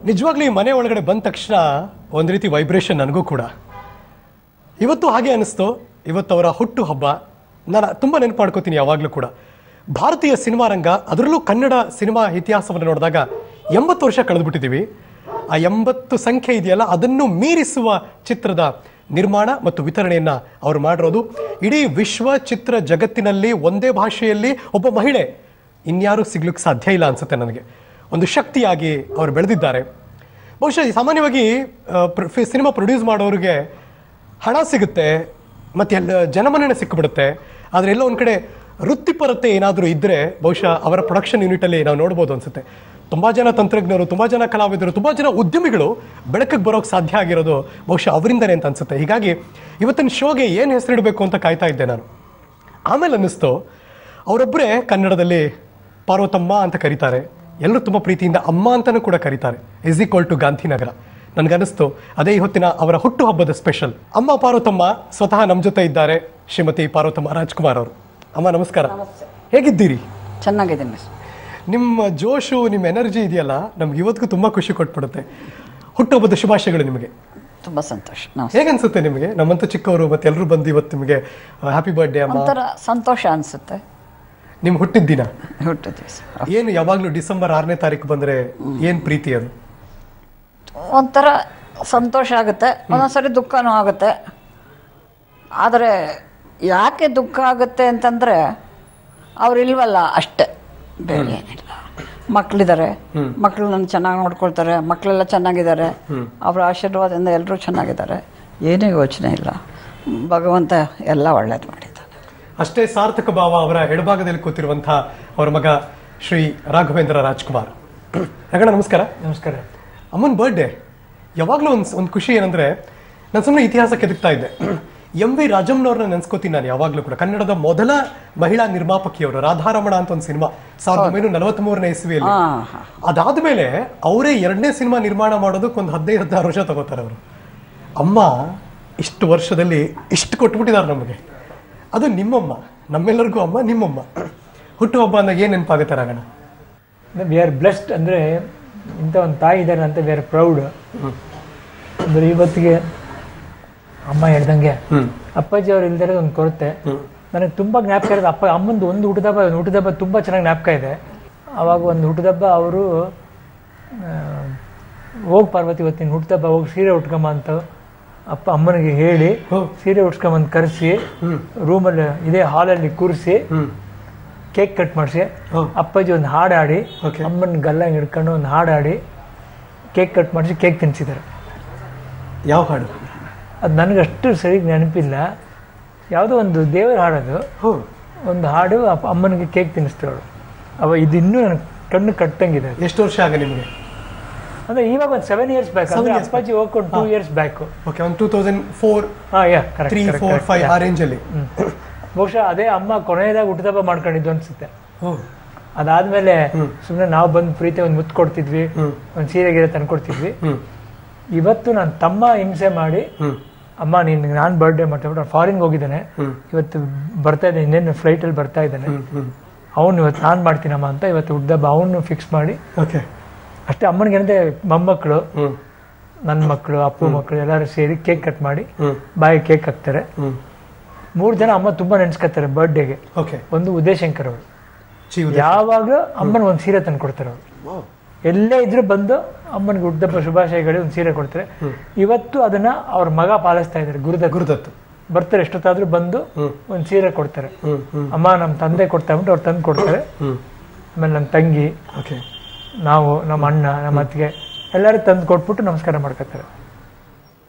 ನಿಜವಾಗ್ಲೂ ಈ ಮನೆ ಒಳಗಡೆ ಬಂದ ತಕ್ಷಣ ಒಂದು ರೀತಿ ವೈಬ್ರೇಷನ್ ನನಗೂ ಕೂಡ ಇವತ್ತು ಹಾಗೆ ಅನಿಸ್ತು. ಇವತ್ತು ಅವರ ಹುಟ್ಟು ಹಬ್ಬ. ನಾನು ತುಂಬ ನೆನಪು ಮಾಡ್ಕೋತೀನಿ ಯಾವಾಗಲೂ ಕೂಡ. ಭಾರತೀಯ ಸಿನಿಮಾ ರಂಗ, ಅದರಲ್ಲೂ ಕನ್ನಡ ಸಿನಿಮಾ ಇತಿಹಾಸವನ್ನು ನೋಡಿದಾಗ 80 ವರ್ಷ ಕಳೆದುಬಿಟ್ಟಿದ್ದೀವಿ. ಆ 80 ಸಂಖ್ಯೆ ಇದೆಯಲ್ಲ, ಅದನ್ನು ಮೀರಿಸುವ ಚಿತ್ರದ ನಿರ್ಮಾಣ ಮತ್ತು ವಿತರಣೆಯನ್ನು ಅವರು ಮಾಡಿರೋದು. ಇಡೀ ವಿಶ್ವ ಚಿತ್ರ ಜಗತ್ತಿನಲ್ಲಿ ಒಂದೇ ಭಾಷೆಯಲ್ಲಿ ಒಬ್ಬ ಮಹಿಳೆ ಇನ್ಯಾರೂ ಸಿಗ್ಲಿಕ್ಕೆ ಸಾಧ್ಯ ಇಲ್ಲ ಅನಿಸುತ್ತೆ ನನಗೆ. ಒಂದು ಶಕ್ತಿಯಾಗಿ ಅವರು ಬೆಳೆದಿದ್ದಾರೆ. ಬಹುಶಃ ಸಾಮಾನ್ಯವಾಗಿ ಸಿನಿಮಾ ಪ್ರೊಡ್ಯೂಸ್ ಮಾಡೋರಿಗೆ ಹಣ ಸಿಗುತ್ತೆ ಮತ್ತು ಎಲ್ಲ ಜನಮನ್ನಣೆ ಸಿಕ್ಕಿಬಿಡುತ್ತೆ. ಆದರೆ ಎಲ್ಲೋ ಒಂದು ಕಡೆ ವೃತ್ತಿಪರತೆ ಏನಾದರೂ ಇದ್ದರೆ ಬಹುಶಃ ಅವರ ಪ್ರೊಡಕ್ಷನ್ ಯೂನಿಟಲ್ಲಿ ನಾವು ನೋಡ್ಬೋದು ಅನಿಸುತ್ತೆ. ತುಂಬ ಜನ ತಂತ್ರಜ್ಞರು, ತುಂಬ ಜನ ಕಲಾವಿದರು, ತುಂಬ ಜನ ಉದ್ಯಮಿಗಳು ಬೆಳಕಿಗೆ ಬರೋಕ್ಕೆ ಸಾಧ್ಯ ಆಗಿರೋದು ಬಹುಶಃ ಅವರಿಂದನೇ ಅಂತ ಅನಿಸುತ್ತೆ. ಹೀಗಾಗಿ ಇವತ್ತಿನ ಶೋಗೆ ಏನು ಹೆಸರಿಡಬೇಕು ಅಂತ ಕಾಯ್ತಾ ಇದ್ದೆ ನಾನು. ಆಮೇಲೆ ಅನ್ನಿಸ್ತು, ಅವರೊಬ್ಬರೇ ಕನ್ನಡದಲ್ಲಿ ಪಾರ್ವತಮ್ಮ ಅಂತ ಕರೀತಾರೆ, ಎಲ್ಲರೂ ತುಂಬ ಪ್ರೀತಿಯಿಂದ ಅಮ್ಮ ಅಂತಲೂ ಕೂಡ ಕರೀತಾರೆ. = ಗಾಂಧಿನಗರ. ನನಗನ್ನಿಸ್ತು ಅದೇ ಇವತ್ತಿನ ಅವರ ಹುಟ್ಟುಹಬ್ಬದ ಸ್ಪೆಷಲ್. ಅಮ್ಮ ಪಾರ್ವತಮ್ಮ ಸ್ವತಃ ನಮ್ಮ ಜೊತೆ ಇದ್ದಾರೆ, ಶ್ರೀಮತಿ ಪಾರ್ವತಮ್ಮ ರಾಜ್ಕುಮಾರ್ ಅವರು. ಅಮ್ಮ ನಮಸ್ಕಾರ, ಹೇಗಿದ್ದೀರಿ? ಚೆನ್ನಾಗಿದ್ದೀನಿ. ನಿಮ್ಮ ಜೋಶು, ನಿಮ್ಮ ಎನರ್ಜಿ ಇದೆಯಲ್ಲ, ನಮ್ಗೆ ಇವತ್ತಿಗೂ ತುಂಬ ಖುಷಿ ಕೊಟ್ಬಿಡುತ್ತೆ. ಹುಟ್ಟುಹಬ್ಬದ ಶುಭಾಶಯಗಳು ನಿಮಗೆ. ತುಂಬ ಸಂತೋಷ. ಹೇಗನ್ಸುತ್ತೆ ನಿಮಗೆ? ನಮ್ಮಂತ ಚಿಕ್ಕವರು ಮತ್ತೆ ಎಲ್ಲರೂ ಬಂದು ಇವತ್ತು ನಿಮಗೆ ಹ್ಯಾಪಿ ಬರ್ಡೇ ಅಮ್ಮ. ಒಂಥರ ಸಂತೋಷ ಅನಿಸುತ್ತೆ. ನಿಮ್ಮ ಹುಟ್ಟಿದ ದಿನ ಏನು? ಯಾವಾಗಲೂ ಡಿಸೆಂಬರ್ 6ನೇ ತಾರೀಕು ಬಂದರೆ ಏನು ಪ್ರೀತಿ ಅದು? ಒಂಥರ ಸಂತೋಷ ಆಗುತ್ತೆ, ಒಂದೊಂದ್ಸರಿ ದುಃಖನೂ ಆಗುತ್ತೆ. ಆದರೆ ಯಾಕೆ ದುಃಖ ಆಗುತ್ತೆ ಅಂತಂದರೆ ಅವರಿಲ್ವಲ್ಲ ಅಷ್ಟೆ, ಬೇರೆ ಏನಿಲ್ಲ. ಮಕ್ಕಳಿದ್ದಾರೆ, ಮಕ್ಕಳು ನನ್ನ ಚೆನ್ನಾಗಿ ನೋಡ್ಕೊಳ್ತಾರೆ, ಮಕ್ಕಳೆಲ್ಲ ಚೆನ್ನಾಗಿದ್ದಾರೆ, ಅವರ ಆಶೀರ್ವಾದದಿಂದ ಎಲ್ಲರೂ ಚೆನ್ನಾಗಿದ್ದಾರೆ. ಏನೂ ಯೋಚನೆ ಇಲ್ಲ, ಭಗವಂತ ಎಲ್ಲ ಒಳ್ಳೇದು ಮಾಡಿದ್ದಾನೆ. ಅಷ್ಟೇ ಸಾರ್ಥಕ ಭಾವ ಅವರ ಎಡಭಾಗದಲ್ಲಿ ಕೂತಿರುವಂತಹ ಅವರ ಮಗ ಶ್ರೀ ರಾಘವೇಂದ್ರ ರಾಜ್ಕುಮಾರ್. ರಗಣ ನಮಸ್ಕಾರ. ನಮಸ್ಕಾರ. ಅಮ್ಮನ ಬರ್ಡೇ ಯಾವಾಗಲೂ ಒಂದು ಖುಷಿ ಏನಂದ್ರೆ, ನಾನು ಸುಮ್ಮನೆ ಇತಿಹಾಸಕ್ಕೆ ಎದುಗ್ತಾ ಇದ್ದೆ. MV ರಾಜಮ್ಮನವ್ರನ್ನ ನೆನೆಸ್ಕೋತೀನಿ ನಾನು ಯಾವಾಗಲೂ ಕೂಡ. ಕನ್ನಡದ ಮೊದಲ ಮಹಿಳಾ ನಿರ್ಮಾಪಕಿಯವರು ರಾಧಾರಮಣ ಅಂತ ಒಂದು ಸಿನಿಮಾ 1943ನೇ ಇಸ್ವಿಯಲ್ಲಿ. ಅದಾದ್ಮೇಲೆ ಅವರೇ 2ನೇ ಸಿನಿಮಾ ನಿರ್ಮಾಣ ಮಾಡೋದಕ್ಕೆ ಒಂದು 15-16 ವರ್ಷ ತಗೋತಾರೆ ಅವರು. ಅಮ್ಮ ಇಷ್ಟು ವರ್ಷದಲ್ಲಿ ಇಷ್ಟು ಕೊಟ್ಬಿಟ್ಟಿದ್ದಾರೆ ನಮಗೆ. ಅದು ನಿಮ್ಮಮ್ಮ, ನಮ್ಮೆಲ್ಲರಿಗೂ ಅಮ್ಮ, ನಿಮ್ಮಮ್ಮ. ಹುಟ್ಟುಹಬ್ಬ ಅಂದಾಗ ಏನು ನೆನಪಾಗುತ್ತೆ ರಾಗಣ? We are blessed. ಅಂದರೆ ಇಂಥ ಒಂದು ತಾಯಿ ಇದ್ದಾರೆ ಅಂತ ವಿ ಆರ್ ಪ್ರೌಡ್. ಅಂದರೆ ಇವತ್ತಿಗೆ ಅಮ್ಮ ಹೇಳ್ದಂಗೆ ಅಪ್ಪಾಜಿ ಅವ್ರು ಇಲ್ದಿರೋ ಒಂದು ಕೊರತೆ ನನಗೆ ತುಂಬ ಜ್ಞಾಪಕ ಇರೋದು. ಅಮ್ಮಂದು ಒಂದು ಹುಟ್ಟಿದಬ್ಬ ತುಂಬ ಚೆನ್ನಾಗಿ ಜ್ಞಾಪಕ ಇದೆ. ಆವಾಗ ಒಂದು ಹುಟ್ಟಿದಬ್ಬ ಅವರು ಹೋಗಿ ಪಾರ್ವತಿ ಇವತ್ತಿನ ಹುಟ್ಟಿದಬ್ಬ ಹೋಗಿ ಸೀರೆ ಉಟ್ಕೊಂಬ ಅಂತ ಅಮ್ಮನಿಗೆ ಹೇಳಿ ಸೀರೆ ಉಟ್ಸ್ಕೊಂಬಂದು ಕರೆಸಿ ರೂಮಲ್ಲಿ ಇದೇ ಹಾಲಲ್ಲಿ ಕೂರಿಸಿ ಕೇಕ್ ಕಟ್ ಮಾಡಿಸಿ ಅಪ್ಪಾಜಿ ಒಂದು ಹಾಡು ಹಾಡಿ ಅಮ್ಮನ ಗಲ್ಲ ಹಿಡ್ಕೊಂಡು ಒಂದು ಹಾಡು ಹಾಡಿ ಕೇಕ್ ಕಟ್ ಮಾಡಿಸಿ ಕೇಕ್ ತಿನ್ನಿಸಿದ್ದಾರೆ. ಯಾವ ಹಾಡು ಅದು ನನಗಷ್ಟು ಸರಿ ನೆನಪಿಲ್ಲ. ಯಾವುದೋ ಒಂದು ದೇವರ ಹಾಡೋದು, ಒಂದು ಹಾಡು ಅಮ್ಮನಿಗೆ ಕೇಕ್ ತಿನ್ನಿಸ್ತಾಳು. ಇದು ಇನ್ನೂ ನನಗೆ ಕಣ್ಣು ಕಟ್ಟಂಗಿದೆ. ಎಷ್ಟು ವರ್ಷ ಆಗ ನಿಮಗೆ? ಅಂದರೆ ಇವಾಗ ಒಂದು 7 years ಬ್ಯಾಕ್. ಅಂದರೆ ಅಪ್ಪಾಜಿ ಹೋಗ್ಕೊಂಡು 2 years ಬ್ಯಾಕ್. ಓಕೆ, ಒಂದು 2004 3 4 5 ಆ ರೇಂಜಲ್ಲಿ. ಬಹುಶಃ ಅದೇ ಅಮ್ಮ ಕೊನೆಯದಾಗ ಹುಟ್ಟಿದಬ್ಬ ಮಾಡ್ಕೊಂಡಿದ್ದು ಅನ್ಸುತ್ತೆ. ಅದಾದ್ಮೇಲೆ ಸುಮ್ಮನೆ ನಾವು ಬಂದು ಪ್ರೀತಿ ಒಂದು ಮುತ್ತು ಕೊಡ್ತಿದ್ವಿ, ಒಂದು ಸೀರೆ ಗೀರೆ ತಂದ್ಕೊಡ್ತಿದ್ವಿ. ಇವತ್ತು ನನ್ನ ತಮ್ಮ ಹಿಂಸೆ ಮಾಡಿ ಅಮ್ಮ ನಾನು ಬರ್ಡೇ ಮಾಡ್ತಾ ಫಾರಿನ್ಗೆ ಹೋಗಿದ್ದಾನೆ, ಇವತ್ತು ಬರ್ತಾ ಇದ್ದಾನೆ, ಇನ್ನೇನು ಫ್ಲೈಟಲ್ಲಿ ಬರ್ತಾ ಇದ್ದಾನೆ, ಅವನು ಇವತ್ತು ನಾನು ಮಾಡ್ತೀನಮ್ಮ ಅಂತ ಇವತ್ತು ಹುಟ್ಟಿದಬ್ಬ ಅವನು ಫಿಕ್ಸ್ ಮಾಡಿ ಅಷ್ಟೇ. ಅಮ್ಮನಿಗೆ ಏನಂದ್ರೆ ಮೊಮ್ಮಕ್ಕಳು, ನನ್ನ ಮಕ್ಕಳು, ಅಪ್ಪು ಮಕ್ಕಳು ಎಲ್ಲರೂ ಸೇರಿ ಕೇಕ್ ಕಟ್ ಮಾಡಿ ಬಾಯಿ ಕೇಕ್ ಹಾಕ್ತಾರೆ. 3 ಜನ ಅಮ್ಮ ತುಂಬಾ ನೆನ್ಸ್ಕೊತಾರೆ ಬರ್ಡೇಗೆ. ಒಂದು ಉದಯಶಂಕರ್ ಅವರು, ಯಾವಾಗಲೂ ಅಮ್ಮನ ಒಂದು ಸೀರೆ ತಂದು ಕೊಡ್ತಾರೆ ಅವರು. ಎಲ್ಲೇ ಇದ್ರು ಬಂದು ಅಮ್ಮನಿಗೆ ಹುಟ್ಟಿದಬ್ಬ ಶುಭಾಶಯಗಳು ಒಂದು ಸೀರೆ ಕೊಡ್ತಾರೆ. ಇವತ್ತು ಅದನ್ನ ಅವ್ರ ಮಗ ಪಾಲಿಸ್ತಾ ಇದ್ದಾರೆ, ಗುರುದತ್ ಬರ್ತಾರೆ. ಎಷ್ಟೊತ್ತಾದ್ರೂ ಬಂದು ಒಂದು ಸೀರೆ ಕೊಡ್ತಾರೆ. ಅಮ್ಮ ನಮ್ಮ ತಂದೆ ಕೊಡ್ತಾ ಬಿಟ್ಟು ಅವ್ರು ತಂದು ಕೊಡ್ತಾರೆ. ಆಮೇಲೆ ನಮ್ಮ ತಂಗಿ, ನಾವು, ನಮ್ಮ ಅಣ್ಣ, ನಮ್ಮ ಅತ್ತಿಗೆ ಎಲ್ಲರೂ ತಂದು ಕೊಟ್ಬಿಟ್ಟು ನಮಸ್ಕಾರ ಮಾಡ್ಕೊತಾರೆ.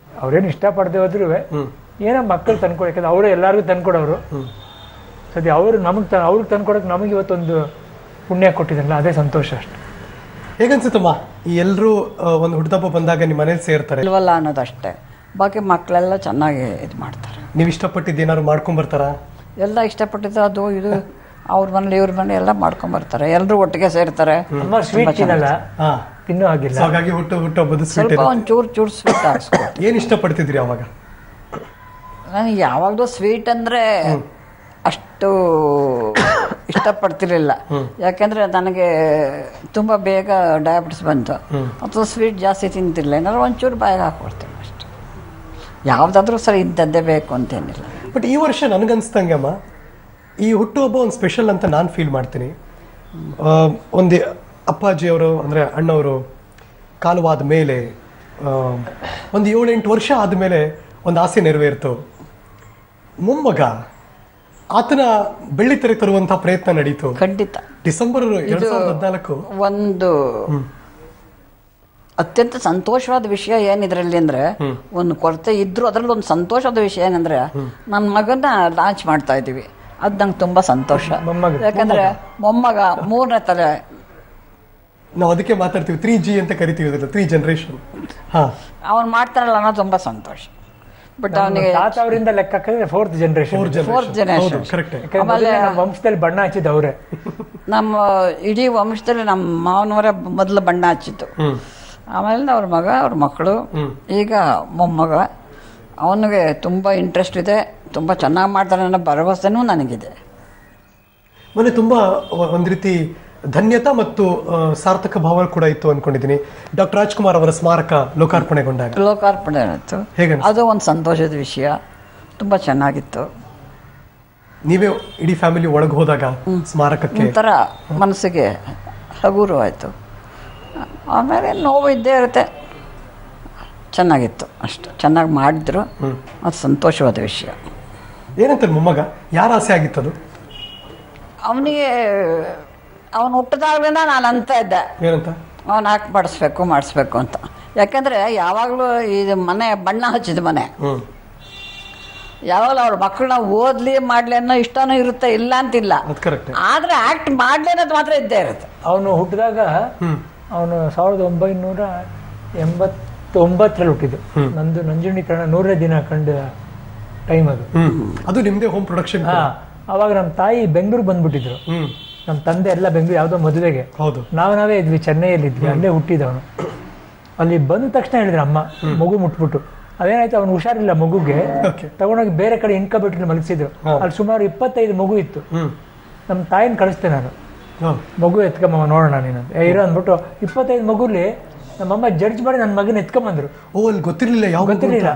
ಅವ್ರೇನು ಇಷ್ಟಪಡದೆ ಹೋದ್ರು ಏನೋ ಮಕ್ಕಳು ತಂದ್ಕೊಡ, ಯಾಕಂದ್ರೆ ಅವರೇ ಎಲ್ಲರಿಗೂ ತಂದ್ಕೊಡೋರು. ಸದ್ಯ ಅವರು ಅವ್ರಿಗೆ ತಂದ್ಕೊಡಕ್ಕೆ ನಮಗೆ ಇವತ್ತೊಂದು ಪುಣ್ಯ ಕೊಟ್ಟಿದ್ರಲ್ಲ, ಅದೇ ಸಂತೋಷ ಅಷ್ಟೆ. ಹೇಗನ್ಸುತ್ತಮ್ಮ ಈ ಎಲ್ಲರೂ ಒಂದು ಹುಟ್ಟುಹಬ್ಬ ಬಂದಾಗ ನಿಮ್ಮ ಮನೇಲಿ ಸೇರ್ತಾರೆ ಇಲ್ವಲ್ಲ ಅನ್ನೋದಷ್ಟೇ. ಬಾಕಿ ಮಕ್ಕಳೆಲ್ಲ ಚೆನ್ನಾಗಿ ಇದು ಮಾಡ್ತಾರೆ. ನೀವು ಇಷ್ಟಪಟ್ಟಿದ್ದು ಏನಾದ್ರು ಮಾಡ್ಕೊಂಬರ್ತಾರ? ಎಲ್ಲ ಇಷ್ಟಪಟ್ಟಿದ್ದು ಅದು ಇದು ಅವ್ರ ಮನೇಲಿ ಇವ್ರ ಮನೆ ಎಲ್ಲ ಮಾಡ್ಕೊಂಬರ್ತಾರೆ, ಎಲ್ಲರೂ ಒಟ್ಟಿಗೆ ಸೇರ್ತಾರೆ. ತಿನ್ನೋ ಹಾಗಿಲ್ಲ, ಹಾಗಾಗಿ ಹುಟ್ಟುಹಬ್ಬದ ಸ್ವಲ್ಪ ಒಂದು ಚೂರು ಸ್ವೀಟ್ ಹಾಕ್ಸ್ಕೊಟ್ಟು. ಏನು ಇಷ್ಟಪಡ್ತಿದ್ರಿ ಅವಾಗ? ನನಗೆ ಯಾವಾಗಲೂ ಸ್ವೀಟ್ ಅಂದರೆ ಅಷ್ಟು ಇಷ್ಟಪಡ್ತಿರ್ಲಿಲ್ಲ. ಯಾಕೆಂದರೆ ನನಗೆ ತುಂಬ ಬೇಗ ಡಯಾಬಿಟಿಸ್ ಬಂತು, ಅಥವಾ ಸ್ವೀಟ್ ಜಾಸ್ತಿ ತಿಂತಿರಲಿಲ್ಲ. ಏನಾದ್ರು ಒಂಚೂರು ಬಾಯಿಗೆ ಹಾಕ್ಕೊಡ್ತೀನಿ ಅಷ್ಟೆ. ಯಾವುದಾದ್ರೂ ಸರಿ ಇಂಥದ್ದೇ ಬೇಕು ಅಂತೇನಿಲ್ಲ. ಬಟ್ ಈ ವರ್ಷ ನನಗನ್ಸ್ದಂಗೆ ಅಮ್ಮ, ಈ ಹುಟ್ಟುಹಬ್ಬ ಒಂದು ಸ್ಪೆಷಲ್ ಅಂತ ನಾನು ಫೀಲ್ ಮಾಡ್ತೀನಿ. ಒಂದು ಅಪ್ಪಾಜಿಯವರು ಅಂದರೆ ಅಣ್ಣವರು ಕಾಲವಾದ ಮೇಲೆ ಒಂದು 7-8 ವರ್ಷ ಆದಮೇಲೆ ಒಂದು ಆಸೆ ನೆರವೇರಿತು. ಮೊಮ್ಮಗ ಆತನ ಬೆಳ್ಳಿ ತೆರೆ ತರುವಂತಹ ಪ್ರಯತ್ನ ನಡೀತು. ಖಂಡಿತ. ಡಿಸೆಂಬರ್ 2014 ಒಂದು ಅತ್ಯಂತ ಸಂತೋಷವಾದ ವಿಷಯ ಏನಿದ್ರಲ್ಲಿ ಅಂದ್ರೆ, ಒಂದು ಕೊರತೆ ಇದ್ರು ಅದರಲ್ಲಿ ಒಂದು ಸಂತೋಷದ ವಿಷಯ ಏನಂದ್ರೆ, ನನ್ನ ಮಗನ ಲಾಂಚ್ ಮಾಡ್ತಾ ಇದ್ದೀವಿ. ಅದು ನಂಗೆ ತುಂಬಾ ಸಂತೋಷ. ಯಾಕಂದ್ರೆ ಮೊಮ್ಮಗ 3ನೇ ತಲೆ. ನಾವು ಅದಕ್ಕೆ ಮಾತಾಡ್ತೀವಿ 3G ಅಂತ ಕರಿತೀವಿ, 3 ಜನರೇಷನ್. ಅವನು ಮಾಡ್ತಾರಲ್ಲ ಅನ್ನೋ ತುಂಬಾ ಸಂತೋಷ. ಬಟ್ ಅವನಿಗೆ ಅವರಿಂದ ಲೆಕ್ಕ ಹಾಕಿದ್ರೆ 4th ಜನರೇಷನ್. ಆಮೇಲೆ ವಂಶದಲ್ಲಿ ಬಣ್ಣ ಹಚ್ಚಿದ್ದು ಅವರೇ. ನಮ್ಮ ಇಡೀ ವಂಶದಲ್ಲಿ ನಮ್ಮ ಮಾವನವರೇ ಮೊದಲು ಬಣ್ಣ ಹಚ್ಚಿದ್ದು. ಆಮೇಲೆ ಅವ್ರ ಮಗ, ಅವ್ರ ಮಕ್ಕಳು, ಈಗ ಮೊಮ್ಮಗ. ಅವನಿಗೆ ತುಂಬ ಇಂಟ್ರೆಸ್ಟ್ ಇದೆ, ತುಂಬ ಚೆನ್ನಾಗಿ ಮಾಡ್ತಾನೆ ಅನ್ನೋ ಭರವಸೆನೂ ನನಗಿದೆ. ಮೊನ್ನೆ ತುಂಬ ಒಂದು ರೀತಿ ಧನ್ಯತಾ ಮತ್ತು ಸಾರ್ಥಕ ಭಾವ ಕೂಡ ಇತ್ತು ಅನ್ಕೊಂಡಿದ್ದೀನಿ. ಡಾಕ್ಟರ್ ರಾಜ್ಕುಮಾರ್ ಅವರ ಸ್ಮಾರಕ ಲೋಕಾರ್ಪಣೆ ಆಯಿತು. ಅದು ಒಂದು ಸಂತೋಷದ ವಿಷಯ, ತುಂಬ ಚೆನ್ನಾಗಿತ್ತು. ನೀವೇ ಇಡೀ ಫ್ಯಾಮಿಲಿ ಒಳಗೆ ಹೋದಾಗ ಸ್ಮಾರಕಕ್ಕೆ ಒಂಥರ ಮನಸ್ಸಿಗೆ ಹಗುರು ಆಯಿತು. ಆಮೇಲೆ ನೋವು ಇದ್ದೇ ಇರುತ್ತೆ. ಚೆನ್ನಾಗಿತ್ತು ಅಷ್ಟು, ಚೆನ್ನಾಗಿ ಮಾಡಿದ್ರು. ಅದು ಸಂತೋಷವಾದ ವಿಷಯ. ಏನಂತಾರೆ ಮೊಮ್ಮಗ, ಯಾರ ಆಸೆ ಆಗಿತ್ತದು? ಅವನಿಗೆ ಅವನು ಹುಟ್ಟಿದಾಗಲಿಂದ ನಾನು ಅಂತ ಇದ್ದೆ, ಏನಂತ ಅವನು ಹಾಕಿ ಮಾಡಿಸ್ಬೇಕು ಅಂತ. ಯಾಕಂದರೆ ಯಾವಾಗಲೂ ಇದು ಮನೆ ಬಣ್ಣ ಹಚ್ಚಿದ ಮನೆ, ಯಾವಾಗಲೂ ಅವ್ರ ಮಕ್ಕಳನ್ನ ಓದ್ಲಿ ಮಾಡಲಿ ಅನ್ನೋ ಇಷ್ಟನೂ ಇರುತ್ತೆ, ಇಲ್ಲ ಅಂತಿಲ್ಲ. ಆದರೆ ಆ್ಯಕ್ಟ್ ಮಾಡಲಿ ಅನ್ನೋದು ಮಾತ್ರ ಇದ್ದೇ ಇರುತ್ತೆ. ಅವನು ಹುಟ್ಟಿದಾಗ ಅವನು 1989ರಲ್ಲಿ ಹುಟ್ಟಿದ್ದು. ನಂದು ನಂಜುಂಡೀಕರಣ 100ನೇ ದಿನ ಕಂಡ ಟೈಮ್ ಅದು. ಅದು ನಿಮ್ಮದೇ ಹೋಮ್ ಪ್ರೊಡಕ್ಷನ್. ಅವಾಗ ನಮ್ಮ ತಾಯಿ ಬೆಂಗಳೂರು ಬಂದ್ಬಿಟ್ಟಿದ್ರು. ನಮ್ಮ ತಂದೆ ಎಲ್ಲ ಬೆಂಗಳೂರು ಯಾವುದೋ ಮದುವೆಗೆ. ನಾವೇ ಇದ್ವಿ, ಚೆನ್ನೈಯಲ್ಲಿ ಇದ್ವಿ, ಅಲ್ಲೇ ಹುಟ್ಟಿದವನು. ಅಲ್ಲಿ ಬಂದ ತಕ್ಷಣ ಹೇಳಿದ್ರು ಅಮ್ಮ, ಮಗು ಮುಟ್ಬಿಟ್ಟು. ಅದೇನಾಯ್ತು, ಅವನು ಹುಷಾರಿಲ್ಲ, ಮಗುಗೆ ತಗೊಂಡೋಗಿ ಬೇರೆ ಕಡೆ ಇನ್ಕಬೇಟ್ರಿ ಮಲಗಿಸಿದ್ರು. ಅಲ್ಲಿ ಸುಮಾರು 25 ಮಗು ಇತ್ತು. ನಮ್ಮ ತಾಯಿನ ಕಳಿಸ್ತೆ ನಾನು, ಮಗು ಎತ್ಕೊಂಬ ನೋಡೋಣ ನೀನು ಇರೋ ಅಂದ್ಬಿಟ್ಟು. 25 ಮಗುಲಿ ನಮ್ಮಮ್ಮ ಜಡ್ಜ್ ಮಾಡಿ ನನ್ನ ಮಗನ ಎತ್ಕೊಂಬಂದ್ರು. ಗೊತ್ತಿರ್ಲಿಲ್ಲ, ಯಾವ ಗೊತ್ತಿರ್ಲಿಲ್ಲ.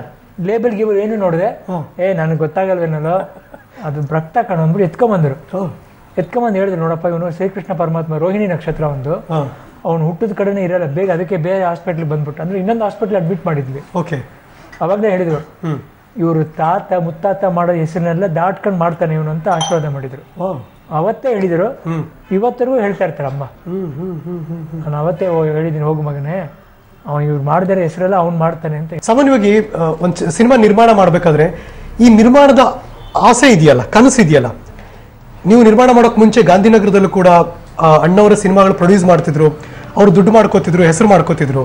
ಲೇಬಲ್ ಗಿಬಲ್ ಏನು ನೋಡಿದೆ, ನನಗೆ ಗೊತ್ತಾಗಲ್ವೇನಲ್ಲೋ, ಅದು ರಕ್ತ ಕಣ ಅಂದ್ಬಿಟ್ಟು ಎತ್ಕೊಂಬಂದ್ರು. ಎತ್ಕೊಂಬಂದು ಹೇಳಿದ್ರು, ನೋಡಪ್ಪ ಇವನು ಶ್ರೀಕೃಷ್ಣ ಪರಮಾತ್ಮ ರೋಹಿಣಿ ನಕ್ಷತ್ರ ಒಂದು, ಅವ್ನು ಹುಟ್ಟಿದ ಕಡೆನೇ ಇರಲ್ಲ, ಬೇಗ ಅದಕ್ಕೆ ಬೇರೆ ಹಾಸ್ಪಿಟ್ಲಿಗೆ ಬಂದ್ಬಿಟ್ಟು. ಅಂದ್ರೆ ಇನ್ನೊಂದು ಹಾಸ್ಪಿಟ್ಲ್ ಅಡ್ಮಿಟ್ ಮಾಡಿದ್ವಿ. ಅವಾಗಲೇ ಹೇಳಿದ್ರು, ಇವರು ತಾತ ಮುತ್ತಾತ ಮಾಡೋ ಹೆಸರನ್ನೆಲ್ಲ ದಾಟ್ಕೊಂಡು ಮಾಡ್ತಾನೆ ಇವನು ಅಂತ ಆಶೀರ್ವಾದ ಮಾಡಿದ್ರು. ಅವತ್ತೇ ಹೇಳಿದ್ರು, ಇವತ್ತರೆಗೂ ಹೇಳ್ತಾ ಇರ್ತಾರೆ ಅಮ್ಮ. ನಾನು ಅವತ್ತೇ ಹೇಳಿದ್ದೀನಿ, ಹೋಗು ಮಗನೇ, ಅವನು ಇವ್ರು ಮಾಡಿದರೆ ಹೆಸರೆಲ್ಲ ಅವ್ನು ಮಾಡ್ತಾನೆ ಅಂತ. ಸಾಮಾನ್ಯವಾಗಿ ಒಂದು ಸಿನಿಮಾ ನಿರ್ಮಾಣ ಮಾಡಬೇಕಾದ್ರೆ ಈ ನಿರ್ಮಾಣದ ಆಸೆ ಇದೆಯಲ್ಲ, ಕನಸು ಇದೆಯಲ್ಲ. ನೀವು ನಿರ್ಮಾಣ ಮಾಡೋಕೆ ಮುಂಚೆ ಗಾಂಧಿನಗರದಲ್ಲೂ ಕೂಡ ಅಣ್ಣವರ ಸಿನಿಮಾಗಳು ಪ್ರೊಡ್ಯೂಸ್ ಮಾಡ್ತಿದ್ರು, ಅವರು ದುಡ್ಡು ಮಾಡ್ಕೋತಿದ್ರು, ಹೆಸರು ಮಾಡ್ಕೋತಿದ್ರು.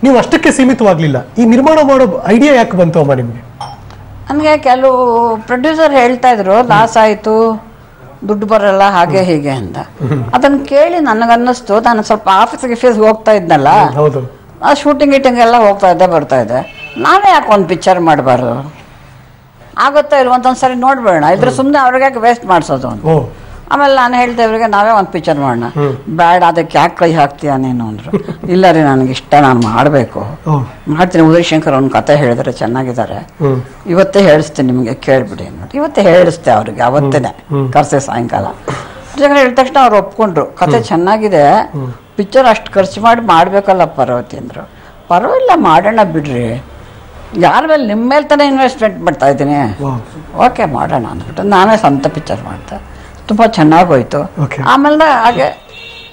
ನೀವು ಅಷ್ಟಕ್ಕೆ ಸೀಮಿತವಾಗಲಿಲ್ಲ. ಈ ನಿರ್ಮಾಣ ಮಾಡೋ ಐಡಿಯಾ ಯಾಕೆ ಬಂತು ಅಮ್ಮ ನಿಮಗೆ? ನನಗೆ ಕೆಲವು ಪ್ರೊಡ್ಯೂಸರ್ ಹೇಳ್ತಾ ಇದ್ರು, ಲಾಸ್ ಆಯಿತು, ದುಡ್ಡು ಬರಲ್ಲ, ಹಾಗೆ ಹೀಗೆ ಅಂತ. ಅದನ್ನು ಕೇಳಿ ನನಗನ್ನಿಸ್ತು, ನಾನು ಸ್ವಲ್ಪ ಆಫೀಸ್ ಹೋಗ್ತಾ ಇದ್ನಲ್ಲ, ಆ ಶೂಟಿಂಗ್ ಎಲ್ಲ ಹೋಗ್ತಾ ಇದ್ದೆ, ಬರ್ತಾ ಇದ್ದೆ, ನಾನೇ ಯಾಕೆ ಒಂದು ಪಿಕ್ಚರ್ ಮಾಡಬಾರ್ದು, ಆಗುತ್ತಾ ಇಲ್ವಂತ ಒಂದ್ಸರಿ ನೋಡ್ಬೇಡ, ಇದ್ರೆ ಸುಮ್ಮನೆ ಅವ್ರಿಗೆ ವೇಸ್ಟ್ ಮಾಡಿಸೋದು ಅಂತ. ಆಮೇಲೆ ನಾನು ಹೇಳ್ದೆ ಇವ್ರಿಗೆ, ನಾವೇ ಒಂದು ಪಿಕ್ಚರ್ ಮಾಡೋಣ. ಬೇಡ, ಅದಕ್ಕೆ ಯಾಕೆ ಕೈ ಹಾಕ್ತೀಯ ನೀನು ಅಂದರು. ಇಲ್ಲ ರೀ, ನನಗಿಷ್ಟ, ನಾನು ಮಾಡಬೇಕು, ಮಾಡ್ತೀನಿ. ಉದಯ್ ಶಂಕರ್ ಒಂದು ಕತೆ ಹೇಳಿದ್ರೆ ಚೆನ್ನಾಗಿದ್ದಾರೆ, ಇವತ್ತೇ ಹೇಳಿಸ್ತೀನಿ ನಿಮಗೆ, ಕೇಳ್ಬಿಡಿ ಅನ್ನೋದು. ಇವತ್ತೇ ಹೇಳಿಸ್ತೆ ಅವ್ರಿಗೆ, ಅವತ್ತೇನೆ ಕರ್ಸೆ ಸಾಯಂಕಾಲ. ಹೇಳಿದ ತಕ್ಷಣ ಅವ್ರು ಒಪ್ಕೊಂಡ್ರು, ಕತೆ ಚೆನ್ನಾಗಿದೆ, ಪಿಕ್ಚರ್ ಅಷ್ಟು ಖರ್ಚು ಮಾಡಿ ಮಾಡಬೇಕಲ್ಲ ಪಾರ್ವತಿ ಅಂದರು. ಪರವಾಗಿಲ್ಲ, ಮಾಡೋಣ ಬಿಡ್ರಿ, ಯಾರ ಮೇಲೆ, ನಿಮ್ಮ ಮೇಲೆ ತಾನೇ ಇನ್ವೆಸ್ಟ್ಮೆಂಟ್ ಮಾಡ್ತಾ ಇದ್ದೀನಿ, ಓಕೆ ಮಾಡೋಣ ಅಂದ್ಬಿಟ್ಟು ನಾನೇ ಸ್ವಂತ ಪಿಕ್ಚರ್ ಮಾಡ್ದೆ. ತುಂಬ ಚೆನ್ನಾಗೋಯ್ತು. ಆಮೇಲೆ ಹಾಗೆ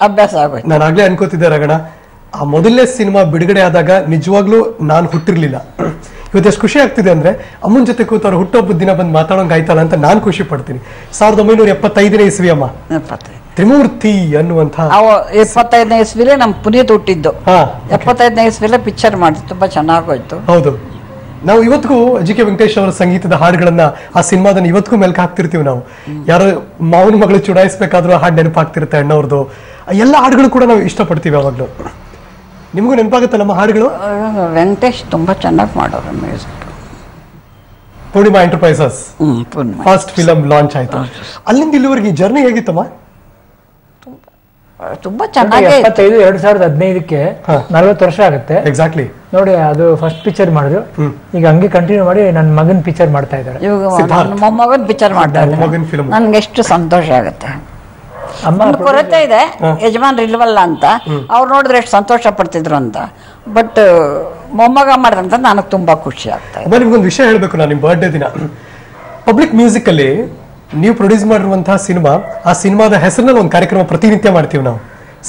ಅಭ್ಯಾಸ ಆಗೋಯ್ತು. ನಾನು ಆಗ್ಲೇ ಅನ್ಕೋತಿದ್ದೆ ರಗಣ, ಆ ಮೊದಲನೇ ಸಿನಿಮಾ ಬಿಡುಗಡೆ ಆದಾಗ ನಿಜವಾಗ್ಲೂ ನಾನು ಹುಟ್ಟಿರ್ಲಿಲ್ಲ. ಇವತ್ತು ಎಷ್ಟು ಖುಷಿ ಆಗ್ತಿದೆ ಅಂದ್ರೆ, ಅಮ್ಮನ ಜೊತೆ ಕೂತು ಅವ್ರು ಹುಟ್ಟೊಬ್ಬದ ದಿನ ಬಂದು ಮಾತಾಡೋಂಗೆ ಆಯ್ತಲ್ಲ ಅಂತ ನಾನು ಖುಷಿ ಪಡ್ತೀನಿ. 1975ನೇ ಇಸ್ವಿ ಅಮ್ಮ, ತ್ರಿಮೂರ್ತಿ ಅನ್ನುವಂಥ 75ನೇ ಇಸ್ವಿಲೇ ನಮ್ಮ ಪುನೀತ್ ಹುಟ್ಟಿದ್ದು. 75ನೇ ಇಸ್ವಿಲೇ ಪಿಕ್ಚರ್ ಮಾಡಿದ್ದು, ತುಂಬಾ ಚೆನ್ನಾಗೋಯ್ತು. ಹೌದು, ನಾವು ಇವತ್ತಿಗೂ ಜಿ.ಕೆ. ವೆಂಕಟೇಶ್ ಅವರ ಸಂಗೀತದ ಹಾಡುಗಳನ್ನ, ಆ ಸಿನಿಮಾದನ್ನ ಇವತ್ತಿಗೂ ಮೆಲ್ಕ್ ಹಾಕ್ತಿರ್ತೀವಿ ನಾವು. ಯಾರೋ ಮಾವನ ಮಗಳು ಚುಡಾಯಿಸ್ಬೇಕಾದ್ರೂ ಹಾಡು ನೆನಪಾಗ್ತಿರುತ್ತೆ ಅಣ್ಣವ್ರದ್ದು. ಎಲ್ಲ ಹಾಡುಗಳು ಕೂಡ ನಾವು ಇಷ್ಟಪಡ್ತೀವಿ ಯಾವಾಗಲೂ. ನಿಮಗೂ ನೆನಪಾಗುತ್ತೆ ನಮ್ಮ ಹಾಡುಗಳು? ವೆಂಕಟೇಶ್ ತುಂಬಾ ಚೆನ್ನಾಗಿ ಮಾಡೋರು music. Poornima Enterprises Poornima first film launch ಆಯ್ತು. ಅಲ್ಲಿಂದ ಇಲ್ಲಿವರೆಗೆ ಜರ್ನಿ ಹೇಗಿತ್ತಮ್ಮ? ತುಂಬಾ ಚೆನ್ನಾಗಿ 2015ಕ್ಕೆ 40 ವರ್ಷ ಆಗುತ್ತೆ ಎಕ್ಸಾಕ್ಟ್ಲಿ ನೋಡಿ. ಅದು ಫಸ್ಟ್ ಪಿಕ್ಚರ್ ಮಾಡಿದ್ರು, ಈಗ ಹಂಗೆ ಕಂಟಿನ್ಯೂ ಮಾಡಿ ನನ್ನ ಮಗನ್ ಪಿಕ್ಚರ್ ಮಾಡ್ತಾ ಇದ್ದಾರೆ. ಇವಾಗ ಮೊಮ್ಮಗನ್ ಪಿಕ್ಚರ್ ಮಾಡ್ತಾ ಮಗನ್ ಫಿಲ್ಮ್ ನನ್ಗೆ ಎಷ್ಟು ಸಂತೋಷ ಆಗುತ್ತೆ. ಅಮ್ಮ ಕೊರತೆ ಇದೆ, ಯಜಮಾನ್ರು ಇಲ್ವಲ್ಲ ಅಂತ ಅವ್ರು ನೋಡಿದ್ರೆ ಎಷ್ಟು ಸಂತೋಷ ಪಡ್ತಿದ್ರು ಅಂತ. ಬಟ್ ಮೊಮ್ಮಗ ಮಾಡಿದಂತ ನನಗೆ ತುಂಬಾ ಖುಷಿ ಆಗ್ತಾ ಇದೆ. ನಿಮ್ಗೊಂದು ವಿಷಯ ಹೇಳ್ಬೇಕು. ನಾನು ನಿಮ್ಮ ಬರ್ಡೇ ದಿನ ಪಬ್ಲಿಕ್ ಮ್ಯೂಸಿಕ್ ಅಲ್ಲಿ ನೀವು ಪ್ರೊಡ್ಯೂಸ್ ಮಾಡಿರುವಂತಹ ಸಿನಿಮಾ, ಆ ಸಿನಿಮಾದ ಹೆಸರಿನಲ್ಲಿ ಒಂದು ಕಾರ್ಯಕ್ರಮ ಪ್ರತಿನಿತ್ಯ ಮಾಡ್ತೀವಿ ನಾವು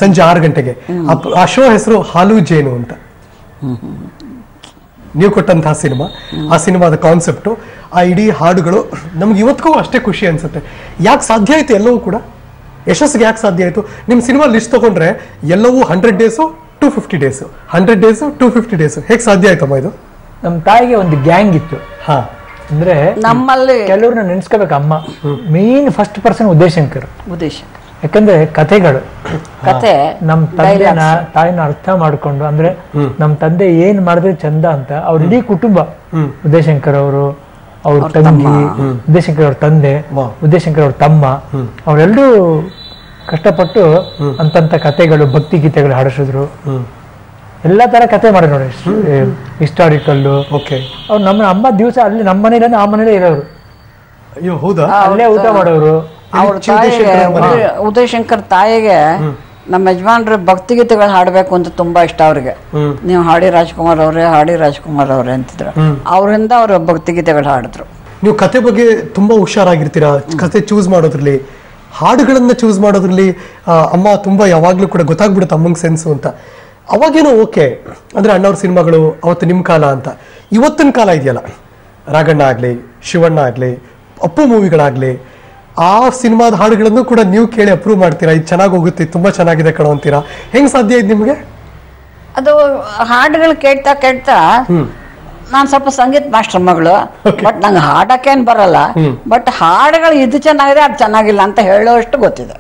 ಸಂಜೆ 6 ಗಂಟೆಗೆ. ಆ ಶೋ ಹೆಸರು ಹಾಲು ಜೇನು ಅಂತ. ನೀವು ಕೊಟ್ಟಂತಹ ಸಿನಿಮಾ, ಆ ಸಿನಿಮಾದ ಕಾನ್ಸೆಪ್ಟು, ಆ ಇಡೀ ಹಾಡುಗಳು ನಮ್ಗೆ ಇವತ್ತಿಗೂ ಅಷ್ಟೇ ಖುಷಿ ಅನ್ಸುತ್ತೆ. ಯಾಕೆ ಸಾಧ್ಯ ಆಯ್ತು ಎಲ್ಲವೂ ಕೂಡ? ಯಶಸ್ಸಿಗೆ ಯಾಕೆ ಸಾಧ್ಯ ಆಯ್ತು? ನಿಮ್ಮ ಸಿನಿಮಾ ಲಿಸ್ಟ್ ತಗೊಂಡ್ರೆ ಎಲ್ಲವೂ 100 ಡೇಸು 250 ಡೇಸು, 100 ಡೇಸು 250 ಡೇಸು. ಹೇಗೆ ಸಾಧ್ಯ ಆಯ್ತಮ್ಮ ಇದು? ನಮ್ಮ ತಾಯಿಗೆ ಒಂದು ಗ್ಯಾಂಗ್ ಇತ್ತು. ಹಾ, ಅಂದ್ರೆ ನಮ್ಮಲ್ಲಿ ಕೆಲವ್ರನ್ನ ನೆನ್ಸ್ಕೋಬೇಕು. ಅಮ್ಮ ಮೇನ್ ಫಸ್ಟ್ ಪರ್ಸನ್ ಉದಯಶಂಕರ್. ಯಾಕಂದ್ರೆ ಕಥೆಗಳು, ಕತೆ ನಮ್ ತಂದೆನ ತಾಯಿನ ಅರ್ಥ ಮಾಡ್ಕೊಂಡು, ಅಂದ್ರೆ ನಮ್ ತಂದೆ ಏನ್ ಮಾಡಿದ್ರೆ ಚಂದ ಅಂತ ಅವ್ರ ಇಡೀ ಕುಟುಂಬ, ಉದಯಶಂಕರ್ ಅವರು, ಅವ್ರ ತಂಗಿ, ಉದಯಶಂಕರ್ ಅವ್ರ ತಂದೆ, ಉದಯಶಂಕರ್ ಅವ್ರ ತಮ್ಮ, ಅವರೆಲ್ಲರೂ ಕಷ್ಟಪಟ್ಟು ಅಂತಂತ ಕಥೆಗಳು, ಭಕ್ತಿ ಗೀತೆಗಳು ಹಾಡಿಸಿದ್ರು. ಎಲ್ಲಾ ತರ ಕತೆ ಮಾಡಿ ನೋಡಿ, ಹಿಸ್ಟಾರಿಕಲ್. ಅವ್ರು ನಮ್ಮ ಅಮ್ಮ ದಿವಸ ಅಲ್ಲಿ ನಮ್ಮ ಮನೇಲಿ ಆ ಮನೇಲೇ ಇರೋರು. ಅಯ್ಯೋ ಹೌದಾ? ಅಲ್ಲೇ ಊಟ ಮಾಡೋರು. ಅವ್ರ ತಾಯಿಗೆ, ಉದಯಶಂಕರ್ ತಾಯಿಗೆ ನಮ್ಮ ಯಜಮಾನ್ರು ಭಕ್ತಿಗೀತೆಗಳು ಹಾಡ್ಬೇಕು ಅಂತ ತುಂಬಾ ಇಷ್ಟ ಅವ್ರಿಗೆ. ನೀವು ಹಾಡಿ ರಾಜ್ಕುಮಾರ್ ಅವ್ರೆ, ಹಾಡಿ ರಾಜ್ಕುಮಾರ್ ಅವ್ರೆ ಅಂತಿದ್ರು. ಅವರಿಂದ ಅವ್ರು ಭಕ್ತಿಗೀತೆಗಳು ಹಾಡಿದ್ರು. ನೀವು ಕತೆ ಬಗ್ಗೆ ತುಂಬಾ ಹುಷಾರಾಗಿರ್ತೀರಾ, ಕತೆ ಚೂಸ್ ಮಾಡೋದ್ರಲ್ಲಿ, ಹಾಡುಗಳನ್ನ ಚೂಸ್ ಮಾಡೋದ್ರಲ್ಲಿ. ಅಮ್ಮ ತುಂಬಾ ಯಾವಾಗ್ಲೂ ಕೂಡ ಗೊತ್ತಾಗ್ಬಿಡುತ್ತೆ ಅಮ್ಮಂಗೆ ಸೆನ್ಸು ಅಂತ. ಅವಾಗೇನೋ ಓಕೆ, ಅಂದ್ರೆ ಅಣ್ಣವ್ರ ಸಿನಿಮಾಗಳು ಅವತ್ತು ನಿಮ್ಮ ಕಾಲ ಅಂತ. ಇವತ್ತಿನ ಕಾಲ ಇದೆಯಲ್ಲ, ರಾಘಣ್ಣ ಆಗ್ಲಿ, ಶಿವಣ್ಣ ಆಗ್ಲಿ, ಅಪ್ಪು ಮೂವಿಗಳಾಗ್ಲಿ, ಆ ಸಿನಿಮಾದ ಹಾಡುಗಳನ್ನು ಕೂಡ ನೀವು ಕೇಳಿ ಅಪ್ರೂವ್ ಮಾಡ್ತೀರಾ, ಇದು ಚೆನ್ನಾಗಿ ಹೋಗುತ್ತೆ, ತುಂಬಾ ಚೆನ್ನಾಗಿದೆ ಕಣೋ ಅಂತೀರಾ. ಹೆಂಗ್ ಸಾಧ್ಯ ಇದೆ ನಿಮ್ಗೆ? ಅದು ಹಾಡುಗಳು ಕೇಳ್ತಾ ಕೇಳ್ತಾ, ನಾನು ಸ್ವಲ್ಪ ಸಂಗೀತ ಮಾಸ್ಟರ್ ಮಗಳು, ಬಟ್ ನಂಗೆ ಹಾಡಕ್ಕೇನ್ ಬರಲ್ಲ. ಬಟ್ ಹಾಡುಗಳು ಇದು ಚೆನ್ನಾಗಿದೆ, ಅದು ಚೆನ್ನಾಗಿಲ್ಲ ಅಂತ ಹೇಳೋಷ್ಟು ಗೊತ್ತಿದೆ.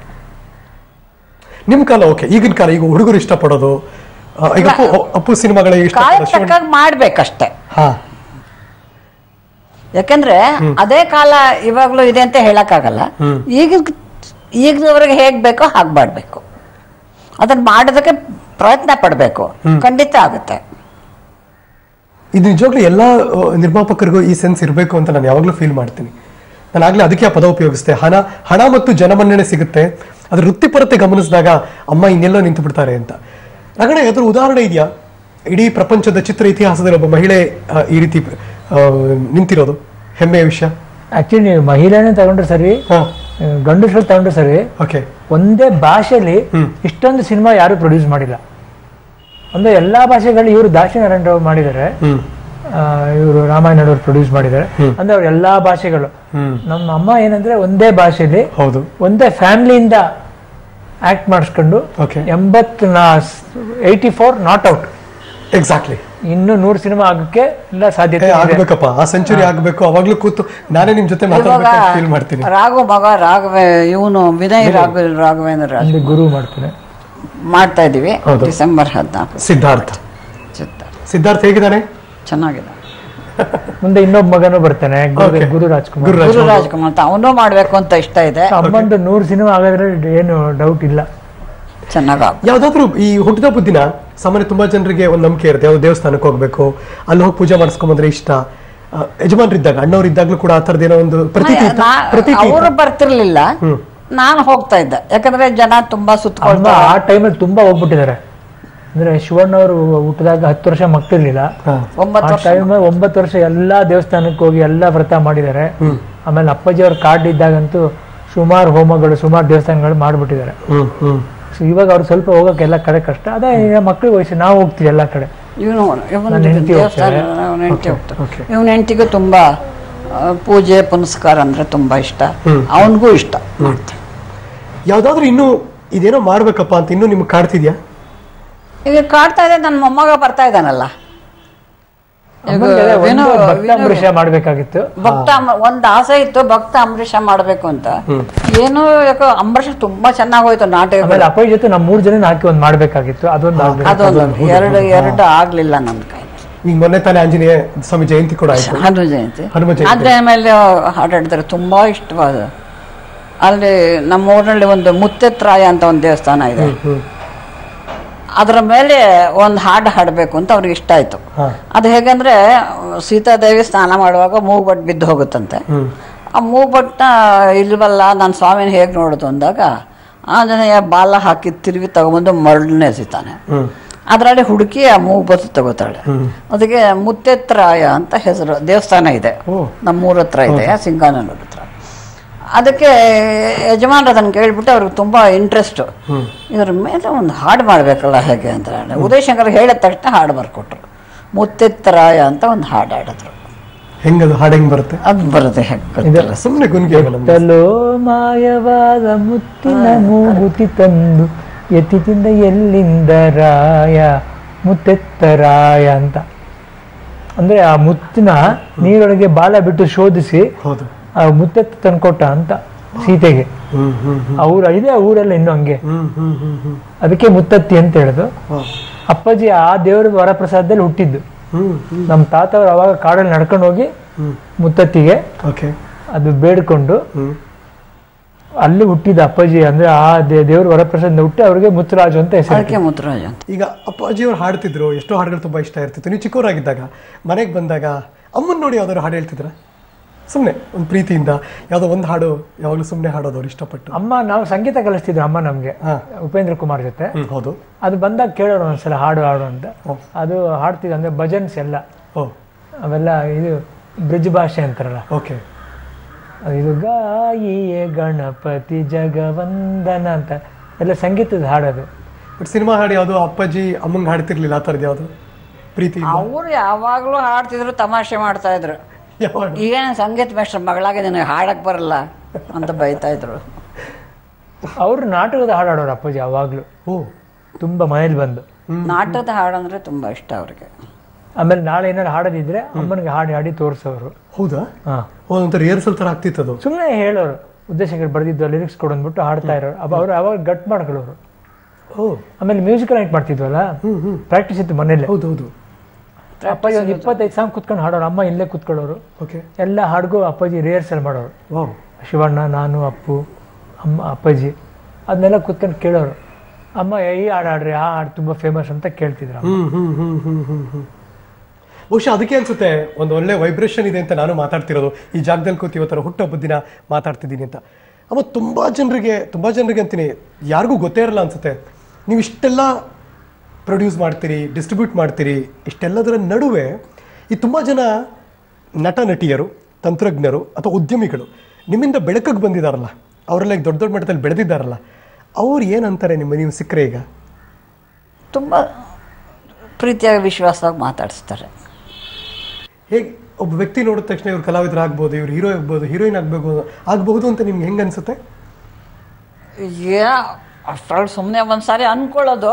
ನಿಮ್ ಕಾಲ ಓಕೆ, ಈಗಿನ ಕಾಲ ಈಗ ಹುಡುಗರು ಇಷ್ಟಪಡೋದು, ಈಗ ಅಪ್ಪು ಸಿನಿಮಾಗಳ ಕಾಲಕ್ಕೆ ಮಾಡ್ಬೇಕಷ್ಟೆ. ಯಾಕಂದ್ರೆ ಅದೇ ಕಾಲ ಇವಾಗ್ಲೂ ಇದೆ ಅಂತ ಹೇಳಕ್ಕಾಗಲ್ಲ. ಈಗಿನವರೆಗೆ ಹೇಗ್ ಬೇಕೋ ಹಾಗೆ ಮಾಡ್ಬೇಕು, ಅದನ್ನ ಮಾಡೋದಕ್ಕೆ ಪ್ರಯತ್ನ ಪಡ್ಬೇಕು, ಖಂಡಿತ ಆಗುತ್ತೆ. ಇದು ನಿಜವಾಗ್ಲೂ ಎಲ್ಲಾ ನಿರ್ಮಾಪಕರಿಗೂ ಈ ಸೆನ್ಸ್ ಇರಬೇಕು ಅಂತ ನಾನು ಯಾವಾಗ್ಲೂ ಫೀಲ್ ಮಾಡ್ತೀನಿ. ನಾನು ಆಗ್ಲೇ ಅದಕ್ಕೆ ಆ ಪದ ಉಪಯೋಗಿಸ್ತೆ. ಹಣ ಮತ್ತು ಜನಮನ್ನಣೆ ಸಿಗುತ್ತೆ, ಅದ್ರ ವೃತ್ತಿಪರತೆ ಗಮನಿಸಿದಾಗ ಅಮ್ಮ ಇನ್ನೆಲ್ಲೋ ನಿಂತು ಬಿಡ್ತಾರೆ ಅಂತ. ರಾಘಣ್ಣ, ಅದ್ರ ಉದಾಹರಣೆ ಇದೆಯಾ? ಇಡೀ ಪ್ರಪಂಚದ ಚಿತ್ರ ಇತಿಹಾಸದಲ್ಲಿ ಒಬ್ಬ ಮಹಿಳೆ ಈ ರೀತಿ ನಿಂತಿರೋದು ಹೆಮ್ಮೆಯ ವಿಷಯ. ಆಕ್ಚುಲಿ ನೀವು ಮಹಿಳೆನೇ ತಗೊಂಡ್ರೆ ಸರಿ, ಗಂಡಸರು ತಗೊಂಡ್ರೆ ಸರಿ, ಒಂದೇ ಭಾಷೆಯಲ್ಲಿ ಇಷ್ಟೊಂದು ಸಿನಿಮಾ ಯಾರು ಪ್ರೊಡ್ಯೂಸ್ ಮಾಡಿಲ್ಲ. ಅಂದ್ರೆ ಎಲ್ಲಾ ಭಾಷೆಗಳು ಇವರು ದಾಕ್ಷಿಣಾರಾಯಣ ರಾವ್ ಮಾಡಿದ್ದಾರೆ, ಇವರು ರಾಮಾಯಣವ್ರು ಪ್ರೊಡ್ಯೂಸ್ ಮಾಡಿದ್ದಾರೆ. ಅಂದ್ರೆ ಅವ್ರ ಎಲ್ಲಾ ಭಾಷೆಗಳು. ನಮ್ಮ ಅಮ್ಮ ಏನಂದ್ರೆ ಒಂದೇ ಭಾಷೆಯಲ್ಲಿ ಒಂದೇ ಫ್ಯಾಮಿಲಿಯಿಂದ ಆಕ್ಟ್ ಮಾಡಿಸ್ಕೊಂಡು 84 ನಾಟ್ ಔಟ್. ಎಕ್ಸಾಕ್ಟ್ಲಿ. ಇನ್ನು 100 ಸಿನಿಮಾ ಆಗಕ್ಕೆ ಎಲ್ಲ ಸಾಧ್ಯತೆ ಆಗ್ಬೇಕಪ್ಪ, ಆ ಸೆಂಚುರಿ ಆಗ್ಬೇಕು. ಅವಾಗ್ಲೂ ಕೂತು ನಾನೇ ನಿಮ್ ಜೊತೆ ಮಾತಾಡ್ಬೇಕು ಫೀಲ್ ಮಾಡ್ತೀನಿ. ರಾಘವ ಮಗ ರಾಘವೇ, ಇವನು ವಿನಯ್ ರಾಘವೇಂದ್ರ ಗುರು ಮಾಡ್ತಾನೆ, ಮಾಡ್ತಾ ಇದೀವಿ. ಡಿಸೆಂಬರ್ 14. ಸಿದ್ಧಾರ್ಥ ಹೇಗಿದ್ದಾನೆ? ಚೆನ್ನಾಗಿದೆ. ಮುಂದೆ ಇನ್ನೊಬ್ಬ ಮಗನೂ ಬರ್ತಾನೆ, ಗುರು ರಾಜ್ಕುಮಾರ್ ಅಂತ. ಅವನು ಮಾಡ್ಬೇಕು ಅಂತ ಇಷ್ಟ ಇದೆ. ಅಮ್ಮಂದು 100 ಸಿನಿಮಾ ಆಗಾದ್ರೆ ಏನು ಡೌಟ್ ಇಲ್ಲ. ಚೆನ್ನಾಗ ಯಾವ್ದಾದ್ರು ಈ ಹುಟ್ಟಿದ ದಿನ ಸಾಮಾನ್ಯ ತುಂಬಾ ಜನರಿಗೆ ಒಂದು ನಂಬಿಕೆ ಇರುತ್ತೆ, ಯಾವ್ದು ದೇವಸ್ಥಾನಕ್ಕೆ ಹೋಗ್ಬೇಕು, ಅಲ್ಲಿ ಹೋಗಿ ಪೂಜೆ ಮಾಡಿಸ್ಕೊಂಬಂದ್ರೆ ಇಷ್ಟ. ಯಜಮಾನ್ರಿದ್ದಾಗ, ಅಣ್ಣವ್ರು ಇದ್ದಾಗ್ಲೂ ಕೂಡ ಆ ಥರದ್ದೇನೋ ಒಂದು ಪ್ರತೀತಿ. ಅವರು ಬರ್ತಿರ್ಲಿಲ್ಲ, ನಾನು ಹೋಗ್ತಾ ಇದ್ದೆ. ಯಾಕಂದ್ರೆ ಜನ ತುಂಬಾ ಸುತ್ತಕೊಳ್ತಾ. ಆ ಟೈಮಲ್ಲಿ ತುಂಬಾ ಹೋಗ್ಬಿಟ್ಟಿದ್ದಾರೆ. ಅಂದ್ರೆ ಶಿವಣ್ಣ ಅವರು ಹುಟ್ಟಿದಾಗ 10 ವರ್ಷ ಮಕ್ಕಳಿರ್ಲಿಲ್ಲ. 9 ವರ್ಷ ಎಲ್ಲಾ ದೇವಸ್ಥಾನಕ್ಕೆ ಹೋಗಿ ಎಲ್ಲಾ ವ್ರತ ಮಾಡಿದ್ದಾರೆ. ಆಮೇಲೆ ಅಪ್ಪಾಜಿ ಅವ್ರ ಕಾರ್ಡ್ ಇದ್ದಾಗಂತೂ ಸುಮಾರು ಹೋಮಗಳು, ಸುಮಾರು ದೇವಸ್ಥಾನಗಳು ಮಾಡ್ಬಿಟ್ಟಿದ್ದಾರೆ. ಇವಾಗ ಅವ್ರು ಸ್ವಲ್ಪ ಹೋಗಕ್ಕೆ ಎಲ್ಲ ಕಡೆ ಕಷ್ಟ. ಅದೇ ಮಕ್ಳಿಗೆ ವಯಸ್ಸು, ನಾವು ಹೋಗ್ತೀವಿ ಎಲ್ಲಾ ಕಡೆ. ಇವನ ಹೆಂಡತಿಗೂ ತುಂಬಾ ಪೂಜೆ ಪುನಸ್ಕಾರ ಅಂದ್ರೆ ತುಂಬಾ ಇಷ್ಟ, ಅವನಿಗೂ ಇಷ್ಟ. ಯಾವ್ದಾದ್ರು ಇನ್ನು ಇದೇನೋ ಮಾಡ್ಬೇಕಪ್ಪ ಅಂತ ಇನ್ನು ನಿಮ್ಗೆ ಕಾಡ್ತಿದ್ಯಾ? ಈಗ ಕಾಡ್ತಾ ಇದೆ. ನನ್ನ ಮೊಮ್ಮಗ ಬರ್ತಾ ಇದ್ದಾನಲ್ಲ, ಅಂಬರೀಷ ಮಾಡ್ಬೇಕಾಗಿತ್ತು. ಒಂದ್ ಆಸೆ ಇತ್ತು, ಭಕ್ತ ಅಂಬರೀಷ ಮಾಡ್ಬೇಕು ಅಂತ. ಏನು ಯಾಕೋ ಅಂಬರೀಷ ತುಂಬಾ ಚೆನ್ನಾಗಿ ಹೋಯ್ತು ನಾಟಕ. ಅಪ್ಪಾಜಿ ಜೊತೆ ನಮ್ 3 ಜನ ಹಾಕಿ ಒಂದ್ ಮಾಡ್ಬೇಕಾಗಿತ್ತು. ಅದೊಂದು ಎರಡು ಆಗ್ಲಿಲ್ಲ ನನ್ನ ಕೈ. ಈಗ ಮೊನ್ನೆ ತಾನೇ ಆಂಜನೇಯ ಸ್ವಾಮಿ ಜಯಂತಿ ಕೂಡ ಆಯ್ತು. ಹನುಮ ಜಯಂತಿ. ಹನುಮ ಜಯಂತಿ. ಅದ್ರ ಮೇಲೆ ಹಾಡಾಡ್ತಾರೆ, ತುಂಬಾ ಇಷ್ಟವಾದ. ಅಲ್ಲಿ ನಮ್ಮ ಊರಿನಲ್ಲಿ ಒಂದು ಮುತ್ತೆತ್ರಾಯ ಅಂತ ಒಂದು ದೇವಸ್ಥಾನ ಇದೆ, ಅದರ ಮೇಲೆ ಒಂದು ಹಾಡು ಹಾಡಬೇಕು ಅಂತ ಅವ್ರಿಗೆ ಇಷ್ಟ ಆಯ್ತು. ಅದು ಹೇಗಂದ್ರೆ ಸೀತಾದೇವಿ ಸ್ನಾನ ಮಾಡುವಾಗ ಮೂಗ್ಬಟ್ಟು ಬಿದ್ದು ಹೋಗುತ್ತಂತೆ. ಆ ಮೂಗ್ಬಟ್ಟನ್ನ ಇಲ್ವಲ್ಲ ನಾನು ಸ್ವಾಮಿನ ಹೇಗೆ ನೋಡೋದು ಅಂದಾಗ ಆಂಜನೇಯ ಬಾಲ ಹಾಕಿ ತಿರುಗಿ ತಗೊಂಬಂದು ಮರಳನ್ನೇ ಎಸಿತಾನೆ. ಅದರಲ್ಲಿ ಹುಡುಕಿ ಆ ಮೂಗ್ಬತ್ತು ತಗೋತಾಳೆ. ಅದಕ್ಕೆ ಮುತ್ತೆತ್ರಾಯ ಅಂತ ಹೆಸರು. ದೇವಸ್ಥಾನ ಇದೆ ನಮ್ಮೂರ ಹತ್ರ ಇದೆ, ಸಿಂಗಾನಲ್ಲೂರ ಹತ್ರ. ಅದಕ್ಕೆ ಯಜಮಾನ್ರು ಅದನ್ನು ಕೇಳಿಬಿಟ್ಟು ಅವ್ರಿಗೆ ತುಂಬ ಇಂಟ್ರೆಸ್ಟು. ಇದ್ರ ಮೇಲೆ ಒಂದು ಹಾಡು ಮಾಡಬೇಕಲ್ಲ ಹೇಗೆ ಅಂತ ಉದಯಶಂಕರ್ ಹೇಳಿದ ತಕ್ಷಣ ಹಾಡು ಬರ್ಕೊಟ್ರು. ಮುತ್ತೆತ್ತರಾಯ ಅಂತ ಒಂದು ಹಾಡು ಹಾಡಿದ್ರು. ಹೆಂಗದು ಹಾಡು ಹೆಂಗೆ ಬರುತ್ತೆ? ಅದು ಬರುತ್ತೆ ಹೆಂಗೆ ಸುಮ್ಮನೆ ಗುನ್ಗೆ ಮಾಯವಾದ ಮುತ್ತಿನ ಮೂಗುತಿ ತಂದು ಎತ್ತಿದಿಂದ ಎಲ್ಲಿಂದ ರಾಯ ಮುತ್ತೆತ್ತರಾಯ ಅಂತ. ಅಂದ್ರೆ ಆ ಮುತ್ತಿನ ನೀರೊಳಗೆ ಬಾಲ ಬಿಟ್ಟು ಶೋಧಿಸಿ ಆ ಮುತ್ತೆತ್ತು ತಂದ್ಕೊಟ್ಟ ಅಂತ ಸೀತೆಗೆ. ಅವ್ರ ಇದೆ ಊರೆಲ್ಲ ಇನ್ನು ಹಂಗೆ, ಅದಕ್ಕೆ ಮುತ್ತತ್ತಿ ಅಂತ ಹೇಳುದು. ಅಪ್ಪಾಜಿ ಆ ದೇವರ ವರಪ್ರಸಾದದಲ್ಲಿ ಹುಟ್ಟಿದ್ದು. ನಮ್ಮ ತಾತವ್ರು ಅವಾಗ ಕಾಡಲ್ಲಿ ನಡ್ಕೊಂಡು ಹೋಗಿ ಮುತ್ತತ್ತಿಗೆ ಅದು ಬೇಡ್ಕೊಂಡು ಅಲ್ಲಿ ಹುಟ್ಟಿದ ಅಪ್ಪಾಜಿ. ಅಂದ್ರೆ ಆ ದೇವ್ರ ವರಪ್ರಸಾದ ಹುಟ್ಟಿ ಅವ್ರಿಗೆ ಮುತ್ತರಾಜು ಅಂತ ಹೆಸರು. ಮುತ್ತರಾಜು ಅಂತ. ಈಗ ಅಪ್ಪಾಜಿ ಅವ್ರು ಹಾಡ್ತಿದ್ರು, ಎಷ್ಟೋ ಹಾಡುಗಳು ತುಂಬಾ ಇಷ್ಟ ಇರ್ತಿತ್ತು. ನೀವು ಚಿಕ್ಕವರಾಗಿದ್ದಾಗ ಮನೆಗೆ ಬಂದಾಗ ಅಮ್ಮನ್ ನೋಡಿ ಯಾವ್ದಾದ್ರು ಹಾಡು ಹೇಳ್ತಿದ್ರ? ಸುಮ್ಮನೆ ಒಂದು ಪ್ರೀತಿಯಿಂದ ಯಾವುದೋ ಒಂದು ಹಾಡು ಯಾವಾಗಲೂ ಸುಮ್ಮನೆ ಹಾಡೋದು ಅವ್ರು ಇಷ್ಟಪಟ್ಟು. ಅಮ್ಮ ನಾವು ಸಂಗೀತ ಕಲಿಸ್ತಿದ್ರು ಅಮ್ಮ ನಮ್ಗೆ, ಉಪೇಂದ್ರ ಕುಮಾರ್ ಜೊತೆ. ಹೌದು. ಅದು ಬಂದಾಗ ಕೇಳೋರು ಒಂದ್ಸಲ ಹಾಡು ಹಾಡು ಅಂತ. ಅದು ಹಾಡ್ತಿದ್ದೆ, ಅಂದ್ರೆ ಭಜನ್ಸ್ ಎಲ್ಲ ಅವೆಲ್ಲ ಇದು ಬ್ರಿಜ್ ಭಾಷೆ ಅಂತಾರಲ್ಲ. ಓಕೆ. ಇದು ಗಾಯಿಯೇ ಗಣಪತಿ ಜಗವಂದನ ಅಂತ ಎಲ್ಲ ಸಂಗೀತದ ಹಾಡೋದು. ಬಟ್ ಸಿನಿಮಾ ಹಾಡು ಯಾವುದು ಅಪ್ಪಾಜಿ ಅಮ್ಮಂಗೆ ಹಾಡ್ತಿರ್ಲಿಲ್ಲ ಆ ಥರದ್ದು ಯಾವುದು ಪ್ರೀತಿ? ಅವ್ರು ಯಾವಾಗಲೂ ಹಾಡ್ತಿದ್ರು, ತಮಾಷೆ ಮಾಡ್ತಾ ಇದ್ರು. ಈಗೇನ ಸಂಗೀತ ಮೇಷ್ಟ್ರ ಮಗಳಾಗಿ ನನಗೆ ಹಾಡಕ್ ಬರಲ್ಲ ಅಂತ ಬೈತಾ ಇದ್ರು. ಅವ್ರು ನಾಟಕದ ಹಾಡು ಹಾಡೋರು ಅಪ್ಪಾಜಿ ಯಾವಾಗ್ಲೂ. ತುಂಬಾ ಮನೇಲಿ ಬಂದು ನಾಟಕದ ಹಾಡಂದ್ರೆ ತುಂಬಾ ಇಷ್ಟ ಅವ್ರಿಗೆ. ಆಮೇಲೆ ನಾಳೆ ಏನಾದ್ರು ಹಾಡೋದಿದ್ರೆ ಅಮ್ಮನಿಗೆ ಹಾಡಿ ಹಾಡಿ ತೋರಿಸೋರು. ಹೌದಾ? ಒಂಥರ ರಿಹರ್ಸಲ್ ತರ ಆಗ್ತಿತ್ತು. ಸುಮ್ಮನೆ ಹೇಳೋರು, ಉದ್ದೇಶಂಕರ್ ಬರ್ದಿದ್ದು ಲಿರಿಕ್ಸ್ ಕೊಡಂದ್ಬಿಟ್ಟು ಹಾಡ್ತಾ ಇರೋರು. ಅವ್ರು ಅವಾಗ ಗಟ್ ಮಾಡ್ಕೊಳ್ಳೋರು. ಆಮೇಲೆ ಮ್ಯೂಸಿಕಲ್ ನೈಟ್ ಮಾಡ್ತಿದ್ವಲ್ಲ, ಪ್ರಾಕ್ಟೀಸ್ ಇತ್ತು ಮನೇಲಿ. ಹೌದೌದು. ಅಪ್ಪಾಜಿ ಒಂದು 25 ಸಾಂಗ್ ಕುತ್ಕೊಂಡು ಹಾಡೋರು, ಅಮ್ಮ ಇಲ್ಲೇ ಕುತ್ಕೊಳ್ಳೋರು. ಎಲ್ಲ ಹಾಡ್ಗೂ ಅಪ್ಪಾಜಿ ರಿಹರ್ಸಲ್ ಮಾಡೋರು. ಶಿವಣ್ಣ, ನಾನು, ಅಪ್ಪು, ಅಮ್ಮ, ಅಪ್ಪಾಜಿ ಅದನ್ನೆಲ್ಲ ಕುತ್ಕೊಂಡು ಕೇಳೋರು. ಅಮ್ಮ ಈ ಹಾಡು ಹಾಡ್ರಿ, ಆ ಹಾಡು ತುಂಬಾ ಫೇಮಸ್ ಅಂತ ಕೇಳ್ತಿದ್ರು. ಬಹುಶಃ ಅದಕ್ಕೆ ಅನ್ಸುತ್ತೆ ಒಂದು ಒಳ್ಳೆ ವೈಬ್ರೇಷನ್ ಇದೆ ಅಂತ ನಾನು ಮಾತಾಡ್ತಿರೋದು. ಈ ಜಾಗದಲ್ಲಿ ಕೂತಿ ಇವತ್ತರ ಹುಟ್ಟುಹಬ್ಬದ ದಿನ ಮಾತಾಡ್ತಿದ್ದೀನಿ ಅಂತ. ಅಮ್ಮ ತುಂಬಾ ಜನರಿಗೆ ಅಂತೀನಿ, ಯಾರಿಗೂ ಗೊತ್ತೇ ಇರಲ್ಲ ಅನ್ಸುತ್ತೆ. ನೀವು ಇಷ್ಟೆಲ್ಲ ಪ್ರೊಡ್ಯೂಸ್ ಮಾಡ್ತೀರಿ, ಡಿಸ್ಟ್ರಿಬ್ಯೂಟ್ ಮಾಡ್ತೀರಿ, ಇಷ್ಟೆಲ್ಲದರ ನಡುವೆ ಈ ತುಂಬ ಜನ ನಟ ನಟಿಯರು, ತಂತ್ರಜ್ಞರು ಅಥವಾ ಉದ್ಯಮಿಗಳು ನಿಮ್ಮಿಂದ ಬೆಳಕಿಗೆ ಬಂದಿದ್ದಾರಲ್ಲ, ಅವರೆಲ್ಲ ಈಗ ದೊಡ್ಡ ದೊಡ್ಡ ಮಟ್ಟದಲ್ಲಿ ಬೆಳೆದಿದ್ದಾರಲ್ಲ, ಅವ್ರು ಏನಂತಾರೆ ನೀವು ಸಿಕ್ಕರೆ? ಈಗ ತುಂಬ ಪ್ರೀತಿಯಾಗಿ ವಿಶ್ವಾಸವಾಗಿ ಮಾತಾಡಿಸ್ತಾರೆ. ಹೇಗೆ ಒಬ್ಬ ವ್ಯಕ್ತಿ ನೋಡಿದ ತಕ್ಷಣ ಇವ್ರು ಕಲಾವಿದರು ಆಗ್ಬೋದು, ಇವ್ರು ಹೀರೋ ಆಗ್ಬೋದು, ಹೀರೋಯಿನ್ ಆಗಬಹುದು ಅಂತ ನಿಮ್ಗೆ ಹೆಂಗೆ ಅನ್ಸುತ್ತೆ? ಅಷ್ಟ್ರಲ್ಲಿ ಸುಮ್ಮನೆ ಒಂದ್ಸಾರಿ ಅನ್ಕೊಳ್ಳೋದು,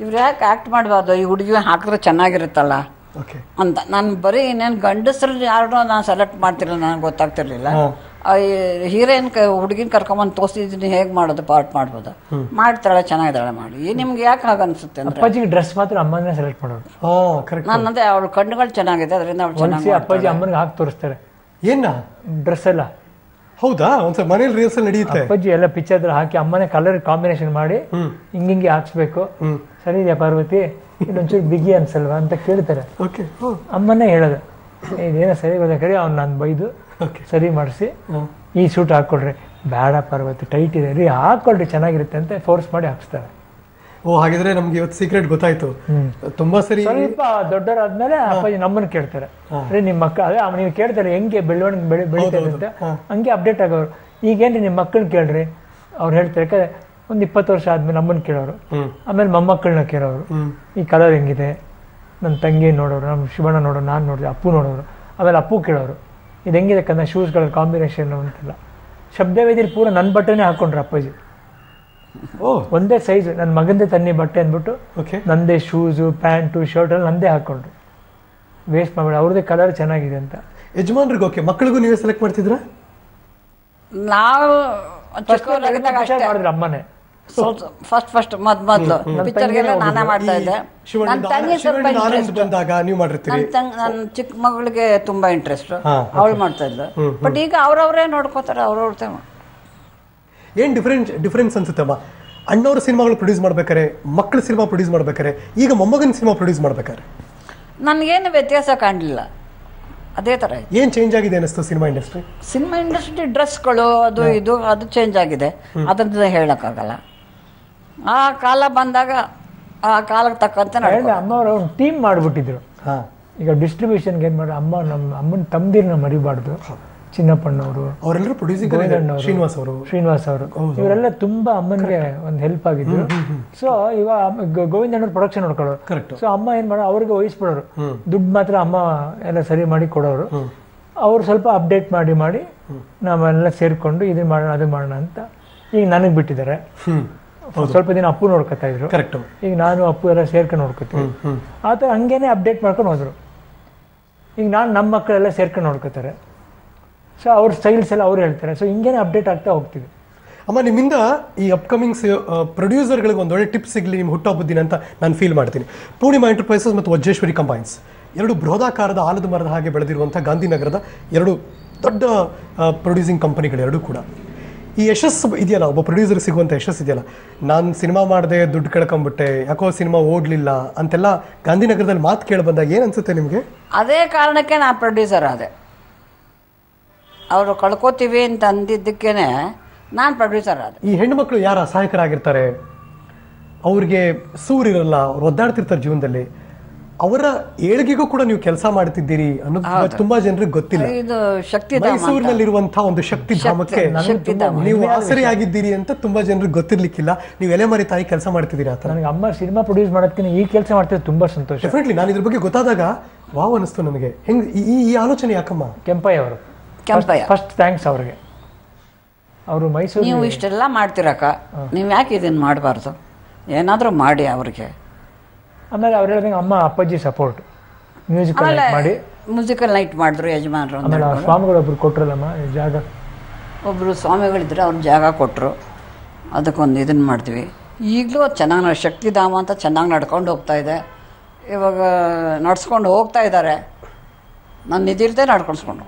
ಇವ್ರು ಯಾಕೆ ಆಕ್ಟ್ ಮಾಡಬಾರ್ದು, ಈ ಹುಡುಗಿ ಹಾಕಿದ್ರೆ ಚೆನ್ನಾಗಿರುತ್ತಲ್ಲ ಅಂತ. ನಾನು ಬರೀ ಇನ್ನೇನು ಗಂಡಸ್ರಲ್ಲಿ ಯಾರನ್ನೋ ನಾನು ಸೆಲೆಕ್ಟ್ ಮಾಡ್ತಿರಲಿಲ್ಲ, ನನಗೆ ಗೊತ್ತಾಗ್ತಿರ್ಲಿಲ್ಲ. ಹೀರೋಯಿನ್ ಹುಡುಗಿನ ಕರ್ಕೊಂಬಂದು ತೋರಿಸಿದ್ದೀನಿ, ಹೇಗೆ ಮಾಡೋದು, ಪಾರ್ಟ್ ಮಾಡ್ಬೋದು, ಮಾಡ್ತಾಳೆ, ಚೆನ್ನಾಗಿದ್ದಾಳೆ ಮಾಡಿ. ನಿಮ್ಗೆ ಯಾಕೆ ಹಾಗೆ ಅನ್ಸುತ್ತೆ ಅಂದ್ರೆ ಅಪ್ಪಾಜಿಗೆ ಡ್ರೆಸ್ ಮಾತ್ರ ಅಮ್ಮನೇ ಸೆಲೆಕ್ಟ್ ಮಾಡೋದು. ನಾನು ಅಂದ್ರೆ ಅವ್ರ ಕಣ್ಣುಗಳು ಚೆನ್ನಾಗಿದೆ, ಅದರಿಂದ ಅವ್ರು ಚೆನ್ನಾಗಿ ಅಪ್ಪಾಜಿ ಅಮ್ಮನಿಗೆ ಹಾಕಿ ತೋರಿಸ್ತಾರೆ ಏನ ಡ್ರೆಸ್ ಎಲ್ಲ. ಹೌದಾ? ಒಂದ್ಸಲ ಮನೇಲಿ ರಿಹರ್ಸಲ್ ನಡೆಯುತ್ತೆ. ಅಪ್ಪಾಜಿ ಎಲ್ಲ ಪಿಕ್ಚರ್ ಹಾಕಿ ಅಮ್ಮನೇ ಕಲರ್ ಕಾಂಬಿನೇಷನ್ ಮಾಡಿ ಹಿಂಗಿಂಗೆ ಹಾಕ್ಸ್ಬೇಕು, ಸರಿ ಇದೆಯಾ ಪಾರ್ವತಿ, ಇದೊಂಚೂರು ಬಿಗಿ ಅನ್ಸಲ್ವಾ ಅಂತ ಕೇಳ್ತಾರೆ. ಅಮ್ಮನೇ ಹೇಳೋದು, ಇದೇನೋ ಸರಿ ಕರಿ ಅವ್ನು ನಾನು ಬೈದು ಸರಿ ಮಾಡಿಸಿ ಈ ಸೂಟ್ ಹಾಕೊಳ್ರಿ, ಬೇಡ ಪಾರ್ವತಿ ಟೈಟ್ ಇದೆ ರೀ, ಹಾಕೊಳ್ರಿ ಚೆನ್ನಾಗಿರುತ್ತೆ ಅಂತ ಫೋರ್ಸ್ ಮಾಡಿ ಹಾಕ್ಸ್ತಾರೆ. ಹಾಗಿದ್ರೆ ನಮ್ಗೆ ಇವತ್ತು ಸೀಕ್ರೆಟ್ ಗೊತ್ತಾಯ್ತು. ತುಂಬಾ ಸರಿ ಸ್ವಲ್ಪ ದೊಡ್ಡವರಾದ್ಮೇಲೆ ಅಪ್ಪಾಜಿ ನಮ್ಮನ್ನು ಕೇಳ್ತಾರೆ, ರೀ ನಿಮ್ಮ ಮಕ್ಕಳು ಅದೇ ನೀವು ಕೇಳ್ತಾರೆ ಹೆಂಗೆ ಬೆಳವಣಿಗೆ ಬೆಳಿತಾರೆ ಅಂತ, ಹಂಗೆ ಅಪ್ಡೇಟ್ ಆಗೋರು. ಈಗೇನ್ರಿ ನಿಮ್ಮ ಮಕ್ಕಳನ್ನ ಕೇಳ್ರಿ ಅವ್ರು ಹೇಳ್ತಾರೆ. ಯಾಕಂದ್ರೆ ಒಂದು 20 ವರ್ಷ ಆದ್ಮೇಲೆ ನಮ್ಮನ್ನು ಕೇಳೋರು, ಆಮೇಲೆ ಮೊಮ್ಮಕ್ಕಳನ್ನ ಕೇಳೋರು, ಈ ಕಲರ್ ಹೆಂಗಿದೆ, ನನ್ನ ತಂಗಿ ನೋಡೋರು, ನಮ್ಮ ಶಿವಣ್ಣ ನೋಡೋರು, ನಾನು ನೋಡಿದೆ, ಅಪ್ಪು ನೋಡೋರು, ಆಮೇಲೆ ಅಪ್ಪು ಕೇಳೋರು ಇದು ಹೆಂಗಿದೆ ಕನ್ನ ಶೂಸ್ಗಳ ಕಾಂಬಿನೇಷನ್ ಅಂತೆಲ್ಲ. ಶಬ್ದವೇದಿಲಿ ಪೂರ ನನ್ನ ಬಟ್ಟೆನೇ ಹಾಕೊಂಡ್ರು ಅಪ್ಪಾಜಿ. ಒಂದೇ ಸೈಜ್, ನನ್ನ ಮಗಂದೇ ತನ್ನಿ ಬಟ್ಟೆ ಅಂದ್ಬಿಟ್ಟು ನಂದೇ ಶೂಸು, ಪ್ಯಾಂಟು, ಶರ್ಟ್ ಎಲ್ಲ ನಂದೇ ಹಾಕೊಂಡ್ರು. ವೇಸ್ಟ್ ಮಾಡಬೇಡ, ಅವ್ರದ್ದೇ ಕಲರ್ ಚೆನ್ನಾಗಿದೆ ಅಂತ. ಯಜಮಾನ್ರಿಗೆ ಓಕೆ, ಮಕ್ಕಳಿಗೂ ನೀವೇ ಸೆಲೆಕ್ಟ್ ಮಾಡ್ತಿದ್ರ? ನಾವು ಮಾಡಿದ್ರು ಅಮ್ಮನೇ. ಫಸ್ಟ್ ಮೊದ್ಲು ಪಿಕ್ಚರ್ಗೆಲ್ಲ ನಾನೇ ಮಾಡ್ತಾ ಇದ್ದೆ. ನನ್ನ ತಂಗಿ ಸ್ವಲ್ಪ ಇಂಟ್ರೆಸ್ಟ್, ನನ್ನ ಚಿಕ್ಕ ಮಗಳಿಗೆ ತುಂಬಾ ಇಂಟ್ರೆಸ್ಟ್, ಅವಳು ಮಾಡ್ತಾ ಇದ್ಲು. ಬಟ್ ಈಗ ಅವ್ರವ್ರೇ ನೋಡ್ಕೋತಾರೆ, ಅವ್ರವ್ರ. ಏನ್ ಡಿಫರೆನ್ಸ್ ಅನ್ಸುತ್ತಮ್ಮ ಅಣ್ಣವ್ರ ಸಿನಿಮಾಗಳು ಪ್ರೊಡ್ಯೂಸ್ ಮಾಡ್ಬೇಕಾರೆ, ಮಕ್ಕಳ ಸಿನಿಮಾ ಪ್ರೊಡ್ಯೂಸ್ ಮಾಡ್ಬೇಕಾರೆ, ಈಗ ಮೊಮ್ಮಗನ ಸಿನಿಮಾ ಪ್ರೊಡ್ಯೂಸ್ ಮಾಡ್ಬೇಕಾರೆ ನನ್ಗೇನು ವ್ಯತ್ಯಾಸ ಕಾಣಲಿಲ್ಲ, ಅದೇ ತರ. ಏನ್ ಚೇಂಜ್ ಆಗಿದೆ ಅನಿಸ್ತು ಸಿನಿಮಾ ಇಂಡಸ್ಟ್ರಿ? ಸಿನಿಮಾ ಇಂಡಸ್ಟ್ರಿ ಡ್ರೆಸ್ಗಳು ಅದು ಚೇಂಜ್ ಆಗಿದೆ, ಅದನ್ನ ಹೇಳಕ್ಕಾಗಲ್ಲ. ಆ ಕಾಲ ಬಂದಾಗ ಆ ಕಾಲಕ್ಕೆ ತಕ್ಕಂತೆ ಅಮ್ಮ ಅವರು ಒಂದು ಟೀಮ್ ಮಾಡಿಬಿಟ್ಟಿದ್ರು. ಈಗ ಡಿಸ್ಟ್ರಿಬ್ಯೂಷನ್ಗೆ ಏನ್ ಮಾಡಿ ನಮ್ಮ ಅಮ್ಮನ ತಮ್ಮದಿರನ್ನ ಮರಿಬಾರ್ದು. ಚಿನ್ನಪ್ಪಣ್ಣವರು ಅವರೆಲ್ಲರೂ ಪ್ರೊಡ್ಯೂಸಿಂಗ್, ಶ್ರೀನಿವಾಸ್ ಅವರು ಇವರೆಲ್ಲ ತುಂಬಾ ಅಮ್ಮನಿಗೆ ಒಂದು ಹೆಲ್ಪ್ ಆಗಿದ್ರು. ಸೊ ಇವಾಗ ಗೋವಿಂದಣ್ಣವ್ರು ಪ್ರೊಡಕ್ಷನ್ ನೋಡ್ಕೊಳ್ಳೋರು. ಸೊ ಅಮ್ಮ ಏನ್ ಮಾಡೋ ಅವ್ರಿಗೆ ವಹಿಸ್ಬಿಡೋರು, ದುಡ್ಡು ಮಾತ್ರ ಅಮ್ಮ ಎಲ್ಲ ಸರಿ ಮಾಡಿ ಕೊಡೋರು. ಅವ್ರು ಸ್ವಲ್ಪ ಅಪ್ಡೇಟ್ ಮಾಡಿ ನಾವೆಲ್ಲ ಸೇರ್ಕೊಂಡು ಇದನ್ನ ಮಾಡೋಣ ಅದು ಮಾಡೋಣ ಅಂತ ಈಗ ನನಗೆ ಬಿಟ್ಟಿದ್ದಾರೆ. ಸ್ವಲ್ಪ ದಿನ ಅಪ್ಪು ನೋಡ್ಕೊತಾ ಇದ್ರು, ಈಗ ನಾನು ಅಪ್ಪು ಎಲ್ಲ ಸೇರ್ಕೊಂಡು ನೋಡ್ಕೊತೀವಿ. ಆತ ಹಂಗೇನೆ ಅಪ್ಡೇಟ್ ಮಾಡ್ಕೊಂಡು ಹೋದ್ರು. ಈಗ ನಮ್ಮ ಮಕ್ಕಳೆಲ್ಲ ಸೇರ್ಕೊಂಡು ನೋಡ್ಕೋತಾರೆ. ಸೊ ಅವ್ರ ಸ್ಟೈಲ್ಸ್ ಎಲ್ಲ ಅವ್ರು ಹೇಳ್ತಾರೆ. ಸೊ ಹಿಂಗೇನೆ ಅಪ್ಡೇಟ್ ಆಗ್ತಾ ಹೋಗ್ತೀವಿ. ಅಮ್ಮ, ನಿಮ್ಮಿಂದ ಈ ಅಪ್ಕಮಿಂಗ್ಸ್ ಪ್ರೊಡ್ಯೂಸರ್ಗಳಿಗೆ ಒಂದು ಒಳ್ಳೆ ಟಿಪ್ಸ್ ಸಿಗಲಿ ನಿಮ್ಮ ಹುಟ್ಟುಹಬ್ಬದ ದಿನ ಅಂತ ನಾನು ಫೀಲ್ ಮಾಡ್ತೀನಿ. ಪೂರ್ಣಿಮಾ ಎಂಟರ್ಪ್ರೈಸಸ್ ಮತ್ತು ವಜ್ರೇಶ್ವರಿ ಕಂಬೈನ್ಸ್ ಎರಡು ಬೃಹದಾಕಾರದ ಆಲದ ಮರದ ಹಾಗೆ ಬೆಳೆದಿರುವಂಥ ಗಾಂಧಿನಗರದ ಎರಡು ದೊಡ್ಡ ಪ್ರೊಡ್ಯೂಸಿಂಗ್ ಕಂಪನಿಗಳು ಎರಡೂ ಕೂಡ. ಈ ಯಶಸ್ಸು ಇದೆಯಲ್ಲ, ಒಬ್ಬ ಪ್ರೊಡ್ಯೂಸರ್ ಸಿಗುವಂಥ ಯಶಸ್ಸು ಇದೆಯಲ್ಲ, ನಾನು ಸಿನಿಮಾ ಮಾಡಿದೆ, ದುಡ್ಡು ಕಳ್ಕೊಂಬಿಟ್ಟೆ, ಯಾಕೋ ಸಿನಿಮಾ ಓಡಲಿಲ್ಲ ಅಂತೆಲ್ಲ ಗಾಂಧಿನಗರದಲ್ಲಿ ಮಾತು ಕೇಳಿ ಬಂದಾಗ ಏನು ಅನ್ಸುತ್ತೆ ನಿಮಗೆ? ಅದೇ ಕಾರಣಕ್ಕೆ ನಾನು ಪ್ರೊಡ್ಯೂಸರ್ ಆದೆ. ಅವರು ಕಳ್ಕೊತೀವಿ ಅಂತ ಅಂದಿದ್ದಕ್ಕೇನೆ ನಾನು ಪ್ರೊಡ್ಯೂಸರ್ ಆದೆ. ಈ ಹೆಣ್ಣು ಮಕ್ಕಳು ಯಾರು ಅಸಹಾಯಕರಾಗಿರ್ತಾರೆ, ಅವ್ರಿಗೆ ಸೂರಿರಲ್ಲ, ಅವ್ರು ಒದ್ದಾಡ್ತಿರ್ತಾರೆ ಜೀವನದಲ್ಲಿ, ಅವರ ಏಳಿಗೆಗೂ ಕೂಡ ನೀವು ಕೆಲಸ ಮಾಡ್ತಿದ್ದೀರಿ ಅನ್ನೋದು ತುಂಬಾ ಜನರಿಗೆ ಗೊತ್ತಿಲ್ಲ. ಮೈಸೂರಿನಲ್ಲಿರುವಂತಹ ಒಂದು ಶಕ್ತಿಧಾಮಕ್ಕೆ ನೀವು ಆಸರೆ ಆಗಿದ್ದೀರಿ ಅಂತ ತುಂಬಾ ಜನರಿಗೆ ಗೊತ್ತಿರ್ಲಿಕ್ಕಿಲ್ಲ. ನೀವು ಎಲೆಮರಿ ತಾಯಿ ಕೆಲಸ ಮಾಡ್ತಿದ್ದೀರಾ ಅಂತ. ನನಗೆ ಅಮ್ಮ ಸಿನಿಮಾ ಪ್ರೊಡ್ಯೂಸ್ ಮಾಡೋದಕ್ಕಿಂತ ಈ ಕೆಲಸ ಮಾಡ್ತಿದ್ರೆ ತುಂಬಾ ಸಂತೋಷ. ಡೆಫಿನೆಟ್ಲಿ ನಾನು ಇದ್ರ ಬಗ್ಗೆ ಗೊತ್ತಾದಾಗ ವಾವ್ ಅನಿಸ್ತು ನನಗೆ. ಹೆಂಗ್ ಈ ಆಲೋಚನೆ ಯಾಕಮ್ಮ? ಕೆಂಪಯ್ಯ ಅವರು ಫಸ್ಟ್ ಥ್ಯಾಂಕ್ಸ್ ಅವ್ರಿಗೆ. ಅವರು ಮೈಸೂರು ನೀವು ಇಷ್ಟೆಲ್ಲ ಮಾಡ್ತಿರಕ್ಕ, ನೀವು ಯಾಕೆ ಇದನ್ನ ಮಾಡಬಾರ್ದು, ಏನಾದರೂ ಮಾಡಿ ಅವ್ರಿಗೆ. ಆಮೇಲೆ ಅವ್ರು ಹೇಳಿದಂಗೆ ಅಮ್ಮ ಅಪ್ಪಾಜಿ ಸಪೋರ್ಟ್, ಮ್ಯೂಸಿಕಲ್ ನೈಟ್ ಮಾಡಿದ್ರು ಯಜಮಾನರು. ಆಮೇಲೆ ಸ್ವಾಮಿಗಳು ಒಬ್ರು ಕೊಟ್ರಲ್ಲಮ್ಮ ಜಾಗ, ಒಬ್ರು ಸ್ವಾಮಿಗಳಿದ್ರೆ ಅವ್ರು ಜಾಗ ಕೊಟ್ಟರು, ಅದಕ್ಕೊಂದು ಇದನ್ನು ಮಾಡ್ತೀವಿ. ಈಗಲೂ ಅದು ಚೆನ್ನಾಗಿ ಶಕ್ತಿಧಾಮ ಅಂತ ಚೆನ್ನಾಗಿ ನಡ್ಕೊಂಡು ಹೋಗ್ತಾ ಇದೆ. ಇವಾಗ ನಡ್ಸ್ಕೊಂಡು ಹೋಗ್ತಾ ಇದ್ದಾರೆ. ನಾನು ನಿಧಿರ್ದೆ ನಡ್ಕೊಂಡ್ಸ್ಕೊಂಡು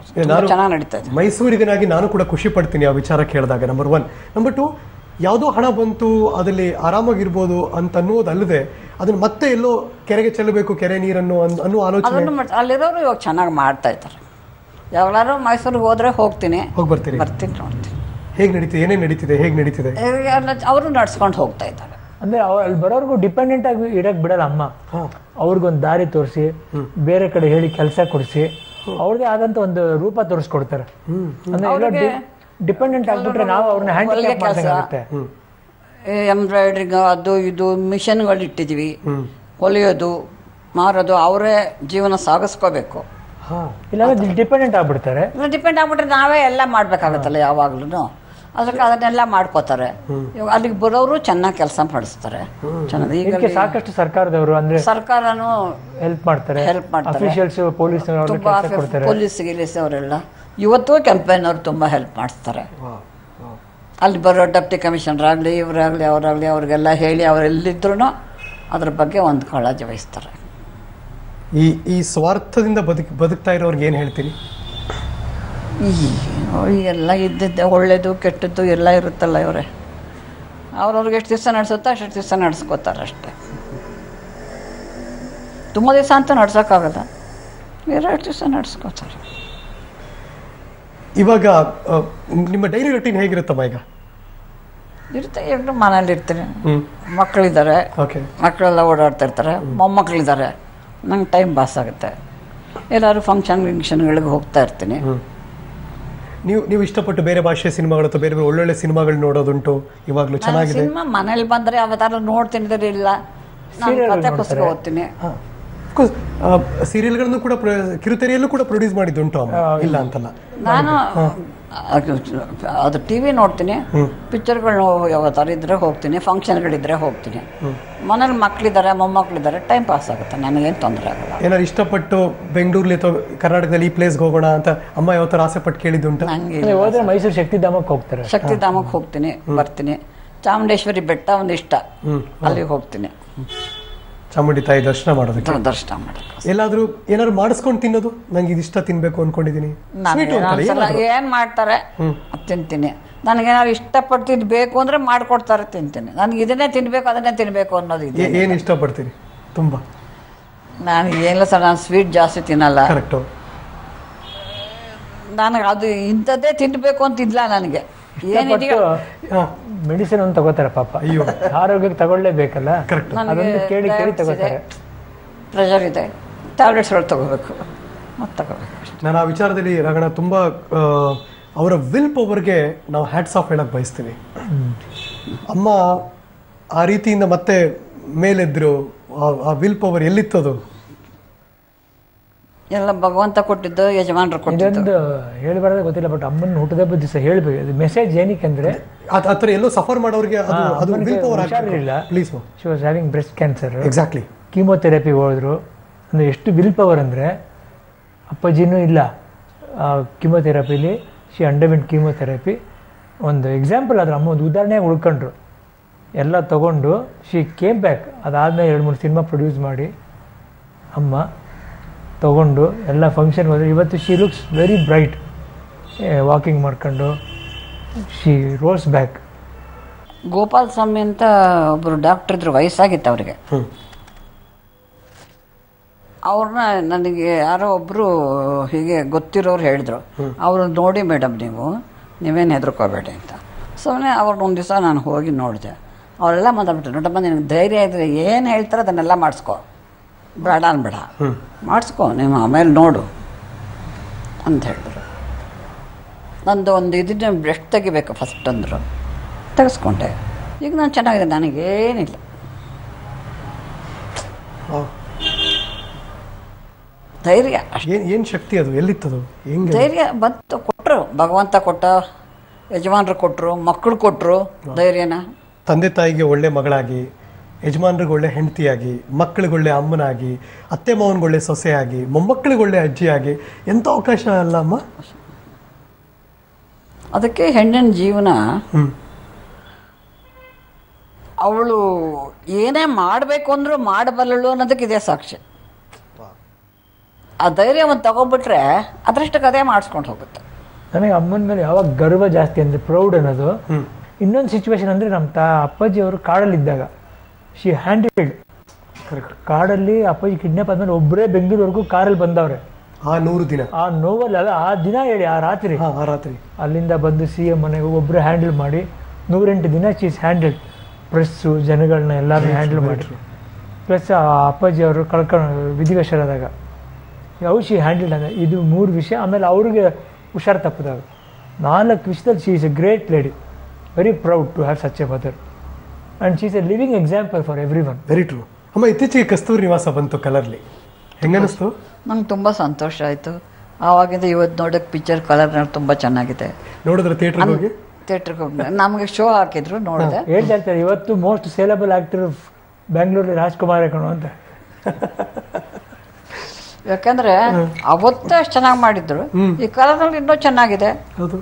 ಚೆನ್ನಾಗಿ ನಡೀತಾ ಇದೆ. ಮೈಸೂರಿಗನಾಗಿ ನಾನು ಕೂಡ ಖುಷಿ ಪಡ್ತೀನಿ ಆ ವಿಚಾರ ಕೇಳಿದಾಗ. ನಂಬರ್ 1. ನಂಬರ್ 2, ಯಾವುದೋ ಹಣ ಬಂತು ಅದರಲ್ಲಿ ಆರಾಮಾಗಿರ್ಬೋದು ಅಂತ ಅನ್ನೋದಲ್ಲದೆ ಅದನ್ನ ಮತ್ತೆ ಎಲ್ಲೋ ಕೆರೆಗೆ ಚೆಲ್ಲಬೇಕು, ಕೆರೆ ನೀರನ್ನು ಅನ್ನೋ ಆಲೋಚನೆ. ಅಲ್ಲಿರೋರು ಇವಾಗ ಚೆನ್ನಾಗಿ ಮಾಡ್ತಾ ಇದ್ದಾರೆ. ಯಾವಾಗಲಾರು ಮೈಸೂರಿಗೆ ಹೋದ್ರೆ ಹೋಗ್ತೀನಿ, ಬರ್ತೀನಿ ನೋಡ್ತೀನಿ ಹೇಗೆ ನಡೀತಿದೆ, ಏನೇನು ನಡೀತಿದೆ, ಹೇಗೆ ನಡೀತಿದೆ ಅವರು ನಡ್ಸ್ಕೊಂಡು ಹೋಗ್ತಾ ಇದ್ದಾರೆ. ಅಂದ್ರೆ ಅಲ್ಲಿ ಬರೋರ್ಗು ಡಿಪೆಂಡೆಂಟ್ ಆಗಿ ಇಡಕ್ ಬಿಡಲ್ಲ ಅಮ್ಮ. ಅವ್ರಿಗೊಂದು ದಾರಿ ತೋರಿಸಿ, ಬೇರೆ ಕಡೆ ಹೇಳಿ ಕೆಲಸ ಕೊಡಿಸಿ, ಅವ್ರಿಗೆ ಆದಂತ ಒಂದು ರೂಪ ತೋರಿಸ್ಕೊಡ್ತಾರೆ. ಅಂದ್ರೆ ಡಿಪೆಂಡೆಂಟ್ ಆಗ್ಬಿಟ್ರೆ ನಾವು ಅವ್ರನ್ನ ಹ್ಯಾಂಡಿಕ್ಯಾಪ್ ಮಾಡ್ದಂಗಾಗುತ್ತೆ. ಎಂಬ್ರಾಯ್ಡ್ರಿಂಗ್ ಅದು ಇದು ಮಿಷನ್ಗಳು ಇಟ್ಟಿದ್ವಿ, ಹೊಲಿಯೋದು ಮಾರೋದು, ಅವರೇ ಜೀವನ ಸಾಗಿಸ್ಕೋಬೇಕು. ಇಲ್ಲ ಡಿಪೆಂಡೆಂಟ್ ಆಗ್ಬಿಡ್ತಾರೆ. ಡಿಪೆಂಡ್ ಆಗ್ಬಿಟ್ರೆ ನಾವೇ ಎಲ್ಲ ಮಾಡ್ಬೇಕಾಗತ್ತಲ್ಲ ಯಾವಾಗ್ಲೂ. ಅದಕ್ಕೆ ಅದನ್ನೆಲ್ಲ ಮಾಡ್ಕೋತಾರೆ. ಅಲ್ಲಿಗೆ ಬರೋರು ಚೆನ್ನಾಗಿ ಕೆಲಸ ಮಾಡಿಸ್ತಾರೆ. ಈಗ ಸಾಕಷ್ಟು ಸರ್ಕಾರದವರು ಅಂದ್ರೆ ಸರ್ಕಾರನು ಹೆಲ್ಪ್ ಮಾಡ್ತಾರೆ. ಅಫಿಷಿಯಲ್ಸ್, ಪೊಲೀಸ್ ಗಿಲೀಸ್ ಅವರೆಲ್ಲ ಇವತ್ತು ಕ್ಯಾಂಪೇನವ್ರು ತುಂಬ ಹೆಲ್ಪ್ ಮಾಡ್ತಾರೆ. ಅಲ್ಲಿ ಬರೋ ಡೆಪ್ಟಿ ಕಮಿಷನರ್ ಆಗಲಿ, ಇವರಾಗಲಿ, ಅವರಾಗಲಿ, ಅವ್ರಿಗೆಲ್ಲ ಹೇಳಿ ಅವರೆಲ್ಲಿದ್ರೂ ಅದ್ರ ಬಗ್ಗೆ ಒಂದು ಕಾಳಜಿ ವಹಿಸ್ತಾರೆ. ಈ ಸ್ವಾರ್ಥದಿಂದ ಬದುಕ್ತಾ ಇರೋರ್ಗೆ ಏನು ಹೇಳ್ತೀನಿ? ಎಲ್ಲ ಇದ್ದಿದ್ದೆ ಒಳ್ಳೇದು ಕೆಟ್ಟದ್ದು ಎಲ್ಲ ಇರುತ್ತಲ್ಲ ಇವರೇ. ಅವ್ರವ್ರಿಗೆ ಎಷ್ಟು ದಿವಸ ನಡೆಸುತ್ತೋ ಅಷ್ಟು ದಿವಸ ನಡೆಸ್ಕೋತಾರೆ ಅಷ್ಟೇ. ತುಂಬ ದಿವಸ ಅಂತ ನಡ್ಸೋಕ್ಕಾಗಲ್ಲ, 2 ದಿವಸ ನಡೆಸ್ಕೋತಾರೆ. ಇವಾಗ ನಿಮ್ಮ ಡೈಲಿ ರೂಟೀನ್ ಹೇಗಿರುತ್ತಮ್ಮ? ಈಗ ಇರುತ್ತೆ, ಈಗ ಮನೇಲಿ ಇರ್ತೀನಿ, ಮಕ್ಕಳಿದ್ದಾರೆ, ಮಕ್ಕಳೆಲ್ಲ ಓಡಾಡ್ತಾ ಇರ್ತಾರೆ, ಮೊಮ್ಮಕ್ಕಳಿದ್ದಾರೆ, ನಂಗೆ ಟೈಮ್ ಪಾಸ್ ಆಗುತ್ತೆ. ಎಲ್ಲರೂ ಫಂಕ್ಷನ್ಗಳಿಗೆ ಹೋಗ್ತಾ ಇರ್ತೀನಿ. ನೀವು ಇಷ್ಟಪಟ್ಟು ಬೇರೆ ಭಾಷೆಯ ಸಿನಿಮಾಗಳು ಅಥವಾ ಬೇರೆ ಒಳ್ಳೊಳ್ಳೆ ಸಿನಿಮಾಗಳು ನೋಡೋದುಂಟು? ಇವಾಗಲೂ ಚೆನ್ನಾಗಿದೆ. ಸಿನಿಮಾ ಮನೇಲಿ ಬಂದರೆ ಅವತ್ತಾರ ನೋಡ್ತೀನಿ, ಇಲ್ಲ ಕತೆ ಪುಸ್ತಕ ಓದ್ತೀನಿ. ಸೀರಿಯಲ್ಗಳನ್ನು ಕೂಡ ಕಿರುತೆರೆಯಲ್ಲೂ ಕೂಡ ಪ್ರೊಡ್ಯೂಸ್ ಮಾಡಿದ್ದುಂಟು ಇಲ್ಲ ಅಂತಲ್ಲ. ನಾನು ಅದು ಟಿವಿ ನೋಡ್ತೀನಿ, ಪಿಕ್ಚರ್ಗಳು ಯಾವತ್ತಾರ ಇದ್ರೆ ಹೋಗ್ತೀನಿ, ಫಂಕ್ಷನ್ಗಳಿದ್ರೆ ಹೋಗ್ತೀನಿ. ಮನೇಲಿ ಮಕ್ಕಳಿದ್ದಾರೆ, ಮೊಮ್ಮಕ್ಕಳಿದ್ದಾರೆ, ಟೈಮ್ ಪಾಸ್ ಆಗುತ್ತೆ, ನನಗೇನು ತೊಂದರೆ ಆಗಲ್ಲ. ಏನಾದ್ರು ಇಷ್ಟಪಟ್ಟು ಬೆಂಗಳೂರಲ್ಲಿ ಅಥವಾ ಕರ್ನಾಟಕದಲ್ಲಿ ಈ ಪ್ಲೇಸ್ಗೆ ಹೋಗೋಣ ಅಂತ ಅಮ್ಮ ಯಾವ ಥರ ಆಸೆ ಪಟ್ಟು ಕೇಳಿದ್ದುಂಟು? ನಂಗೆ ಹೋದ್ರೆ ಮೈಸೂರು ಶಕ್ತಿಧಾಮಕ್ಕೆ ಹೋಗ್ತಾರೆ. ಶಕ್ತಿಧಾಮಕ್ಕೆ ಹೋಗ್ತೀನಿ, ಬರ್ತೀನಿ. ಚಾಮುಂಡೇಶ್ವರಿ ಬೆಟ್ಟ ಒಂದು ಇಷ್ಟ, ಅಲ್ಲಿಗೆ ಹೋಗ್ತೀನಿ ಚಾಮುಂಡಿ ತಾಯಿ ದರ್ಶನ ಮಾಡೋದಕ್ಕೆ. ದರ್ಶನ ಮಾಡೋದು. ಏನಾದ್ರು ಮಾಡಿಸ್ಕೊಂಡು ತಿನ್ನೋದು, ನಂಗೆ ಇದಿಷ್ಟ ತಿನ್ಬೇಕು ಅನ್ಕೊಂಡಿದೀನಿ. ಏನ್ ಮಾಡ್ತಾರೆ ತಿಂತೀನಿ. ನನಗೇನಾದ್ರು ಇಷ್ಟಪಡ್ತಿದ್ ಬೇಕು ಅಂದ್ರೆ ಮಾಡ್ಕೊಡ್ತಾರೆ, ತಿಂತೀನಿ. ನನ್ಗೆ ಇದನ್ನೇ ತಿನ್ಬೇಕು ಅದನ್ನೇ ತಿನ್ಬೇಕು ಅನ್ನೋದು ಇದೆ. ಏನ್ ಇಷ್ಟಪಡ್ತೀನಿ ತುಂಬಾ? ನಾನು ಏನಿಲ್ಲ ಸರ್, ನಾನು ಸ್ವೀಟ್ ಜಾಸ್ತಿ ತಿನ್ನಲ್ಲ. ಕರೆಕ್ಟು. ನನಗೆ ಅದು ಇಂಥದ್ದೇ ತಿನ್ಬೇಕು ಅಂತಿಲ್ಲ ನನಗೆ. ಏನಿದೆಯೋ ಮೆಡಿಸಿನ್ ಒಂದು ತಗೋತಾರೆ ಪಾಪ, ಅಯ್ಯೋ ಆರೋಗ್ಯಕ್ಕೆ ತಗೊಳ್ಳೇಬೇಕಲ್ಲ. ಅದೊಂದು ಕೇಳಿ ಕೇಳಿ ತಗೋತಾರೆ. ಪ್ರೆಷರ್ ಇದೆ, ಟ್ಯಾಬ್ಲೆಟ್ಸ್ಗಳು ತಗೋಬೇಕು, ಮತ್ತೆ ತಗೋಬೇಕು. ನಾನು ಆ ವಿಚಾರದಲ್ಲಿ ರಗಣ ತುಂಬ ಅವರ ವಿಲ್ ಪವರ್ಗೆ ನಾವು ಹ್ಯಾಟ್ಸ್ ಆಫ್ ಹೇಳಕ್ಕೆ ಬಯಸ್ತೀವಿ. ಅಮ್ಮ ಆ ರೀತಿಯಿಂದ ಮತ್ತೆ ಮೇಲೆದ್ರು, ಆ ವಿಲ್ ಪವರ್ ಎಲ್ಲಿತ್ತದು? ಎಲ್ಲ ಭಗವಂತ ಕೊಟ್ಟಿದ್ದು, ಯಜಮಾನರು ಕೊಟ್ಟಿದ್ದು. ಇದೊಂದು ಹೇಳ್ಬಾರ್ದು ಗೊತ್ತಿಲ್ಲ, ಬಟ್ ಅಮ್ಮನ ಹುಟ್ಟದಬ್ಬ ದಿವಸ ಹೇಳ್ಬೇಕು. ಅದು ಮೆಸೇಜ್ ಏನಕ್ಕೆ ಅಂದ್ರೆ ಆ ಥರ ಎಲ್ಲೋ ಸಫರ್ ಮಾಡೋರಿಗೆ ಅದು ವಿಲ್ ಪವರ್ ಹುಷಾರಿರಲಿಲ್ಲ. Please, she was having breast cancer. Exactly. Chemotherapy ಹೋದ್ರು. ಅಂದರೆ ಎಷ್ಟು ವಿಲ್ ಪವರ್ ಅಂದರೆ, ಅಪ್ಪಾಜಿನೂ ಇಲ್ಲ ಕೀಮೋಥೆರಪಿಲಿ. She underwent chemotherapy. ಒಂದು ಎಕ್ಸಾಂಪಲ್ ಆದ್ರೆ ಅಮ್ಮ ಒಂದು ಉದಾಹರಣೆಯಾಗಿ ಉಳ್ಕೊಂಡ್ರು. ಎಲ್ಲ ತೊಗೊಂಡು ಶಿ ಕೇಮ್ ಬ್ಯಾಕ್. ಅದಾದಮೇಲೆ 2-3 ಸಿನಿಮಾ ಪ್ರೊಡ್ಯೂಸ್ ಮಾಡಿ ಅಮ್ಮ ತೊಗೊಂಡು ಎಲ್ಲ ಫಂಕ್ಷನ್ಗೆ ಹೋದರೆ ಇವತ್ತು she looks very bright. Walking ಮಾಡ್ಕೊಂಡು ಶಿ ರೋಸ್ ಬ್ಯಾಕ್. ಗೋಪಾಲ್ ಸ್ವಾಮಿ ಅಂತ ಒಬ್ಬರು ಡಾಕ್ಟರ್ ಇದ್ರು, ವಯಸ್ಸಾಗಿತ್ತು ಅವ್ರಿಗೆ. ಅವ್ರನ್ನ ನನಗೆ ಯಾರೋ ಒಬ್ಬರು ಹೀಗೆ ಗೊತ್ತಿರೋರು ಹೇಳಿದ್ರು, ಅವರು ನೋಡಿ ಮೇಡಮ್ ನೀವೇನು ಹೆದರ್ಕೋಬೇಡಿ ಅಂತ. ಸುಮ್ಮನೆ ಅವ್ರನ್ನ ಒಂದು ದಿವಸ ನಾನು ಹೋಗಿ ನೋಡಿದೆ. ಅವರೆಲ್ಲ ಮಾತಾಡ್ಬಿಟ್ರು, ನೋಡಮ್ಮ ನಿನಗೆ ಧೈರ್ಯ ಇದ್ದರೆ ಏನು ಹೇಳ್ತಾರೆ ಅದನ್ನೆಲ್ಲ ಮಾಡಿಸ್ಕೊ, ಬೇಡ ಅನ್ಬೇಡ, ಮಾಡಿಸ್ಕೊ, ನೀವು ಆಮೇಲೆ ನೋಡು ಅಂತ ಹೇಳಿದ್ರು. ನಂದು ಒಂದು ಇದನ್ನ ಬ್ರೆಸ್ಟ್ ತೆಗಿಬೇಕು ಫಸ್ಟ್ ಅಂದರು, ತೆಗೆಸ್ಕೊಂಡೆ. ಈಗ ನಾನು ಚೆನ್ನಾಗಿದೆ, ನನಗೇನಿಲ್ಲ. ಧೈರ್ಯ ಏನು ಶಕ್ತಿ ಅದು, ಎಲ್ಲಿತ್ತದು, ಹೆಂಗೆ ಧೈರ್ಯ ಬಂತು? ಕೊಟ್ಟರು, ಭಗವಂತ ಕೊಟ್ಟ, ಯಜಮಾನ್ರು ಕೊಟ್ಟರು, ಮಕ್ಕಳು ಕೊಟ್ಟರು ಧೈರ್ಯನ. ತಂದೆ ತಾಯಿಗೆ ಒಳ್ಳೆ ಮಗಳಾಗಿ, ಯಜಮಾನ್ರಿಗೆ ಒಳ್ಳೆ ಹೆಂಡತಿಯಾಗಿ, ಮಕ್ಕಳಿಗೆ ಒಳ್ಳೆ ಅಮ್ಮನಾಗಿ, ಅತ್ತೆ ಮಾವನಿಗೆ ಒಳ್ಳೆ ಸೊಸೆಯಾಗಿ, ಮೊಮ್ಮಕ್ಕಳಿಗೆ ಒಳ್ಳೆ ಅಜ್ಜಿಯಾಗಿ, ಎಂಥ ಅವಕಾಶ ಅಲ್ಲ ಅಮ್ಮ. ಅದಕ್ಕೆ ಹೆಣ್ಣಿನ ಜೀವನ, ಅವಳು ಏನೇ ಮಾಡಬೇಕು ಅಂದ್ರೂ ಮಾಡಬಲ್ಲಳು ಅನ್ನೋದಕ್ಕೆ ಇದೇ ಸಾಕ್ಷಿ. ಆ ಧೈರ್ಯವನ್ನು ತಗೊಂಡ್ಬಿಟ್ರೆ ಅದರಷ್ಟಕ್ಕೆ ಅದೇ ಮಾಡಿಸ್ಕೊಂಡು ಹೋಗುತ್ತೆ. ನನಗೆ ಅಮ್ಮನ ಮೇಲೆ ಯಾವಾಗ ಗರ್ವ ಜಾಸ್ತಿ ಅಂದರೆ ಪ್ರೌಡ್ ಅನ್ನೋದು. ಇನ್ನೊಂದು ಸಿಚುವೇಶನ್ ಅಂದರೆ ನಮ್ಮ ಅಪ್ಪಾಜಿ ಅವರು ಕಾಡಲ್ಲಿದ್ದಾಗ ಶಿ ಹ್ಯಾಂಡಲ್ಡ್. ಕಾಡಲ್ಲಿ ಅಪ್ಪಾಜಿ ಕಿಡ್ನಾಪ್ ಆದ್ಮೇಲೆ ಒಬ್ಬರೇ ಬೆಂಗಳೂರಿವರೆಗೂ ಕಾರಲ್ಲಿ ಬಂದವ್ರೆ. ಆ 100 ದಿನ, ಆ ನೋವಲ್ಲಿ ಅಲ್ಲ, ಆ ದಿನ ಹೇಳಿ ಆ ರಾತ್ರಿ ಅಲ್ಲಿಂದ ಬಂದು CM ಮನೆಗೆ ಒಬ್ಬರೇ ಹ್ಯಾಂಡಲ್ ಮಾಡಿ 108 ದಿನ ಶೀಸ್ ಹ್ಯಾಂಡಲ್ಡ್. ಪ್ರೆಸ್ಸು, ಜನಗಳನ್ನ ಎಲ್ಲರನ್ನೂ ಹ್ಯಾಂಡಲ್ ಮಾಡಿದ್ರು. ಪ್ಲಸ್ ಆ ಅಪ್ಪಾಜಿ ಅವರು ವಿಧಿವಶರಾದಾಗ ಯಾವ ಶಿ ಹ್ಯಾಂಡಲ್ಡ್ ಅಂದರೆ ಇದು 3 ವಿಷಯ. ಆಮೇಲೆ ಅವ್ರಿಗೆ ಹುಷಾರು ತಪ್ಪಿದಾಗ 4 ವಿಷಯದಲ್ಲಿ she is a great lady. Very proud to have such a mother and she is a living example for everyone. Very true. ಅಮ್ಮ, ಇತ್ತೀಚೆಗೆ ಕಸ್ತೂರಿ ನಿವಾಸ ಬಂತು ಕಲರ್ಲಿ, ಹೆಂಗನಿಸ್ತು? ನಂಗೆ ತುಂಬ ಸಂತೋಷ ಆಯಿತು. ಆವಾಗಿಂದ ಇವತ್ತು ನೋಡೋಕ್ಕೆ ಪಿಕ್ಚರ್ ಕಲರ್ನಲ್ಲಿ ತುಂಬ ಚೆನ್ನಾಗಿದೆ. ನೋಡಿದ್ರೆ ಥಿಯೇಟ್ರಿಗೆ ಹೋಗಿ? ಥಿಯೇಟ್ರಿಗೆ ಹೋಗಿ ನಮಗೆ ಶೋ ಹಾಕಿದ್ರು, ನೋಡಿದೆ. ಹೇಳ್ತಾ ಇರ್ತಾರೆ ಇವತ್ತು ಮೋಸ್ಟ್ ಸೇಲಬಲ್ ಆಕ್ಟರ್ ಬ್ಯಾಂಗ್ಳೂರಲ್ಲಿ ರಾಜ್ಕುಮಾರ್ ಕಣೋ ಅಂತ. ಯಾಕಂದ್ರೆ ಅವತ್ತೇ ಅಷ್ಟು ಚೆನ್ನಾಗಿ ಮಾಡಿದ್ರು, ಈ ಕಲರ್ನಲ್ಲಿ ಇನ್ನೂ ಚೆನ್ನಾಗಿದೆ. ಹೌದು,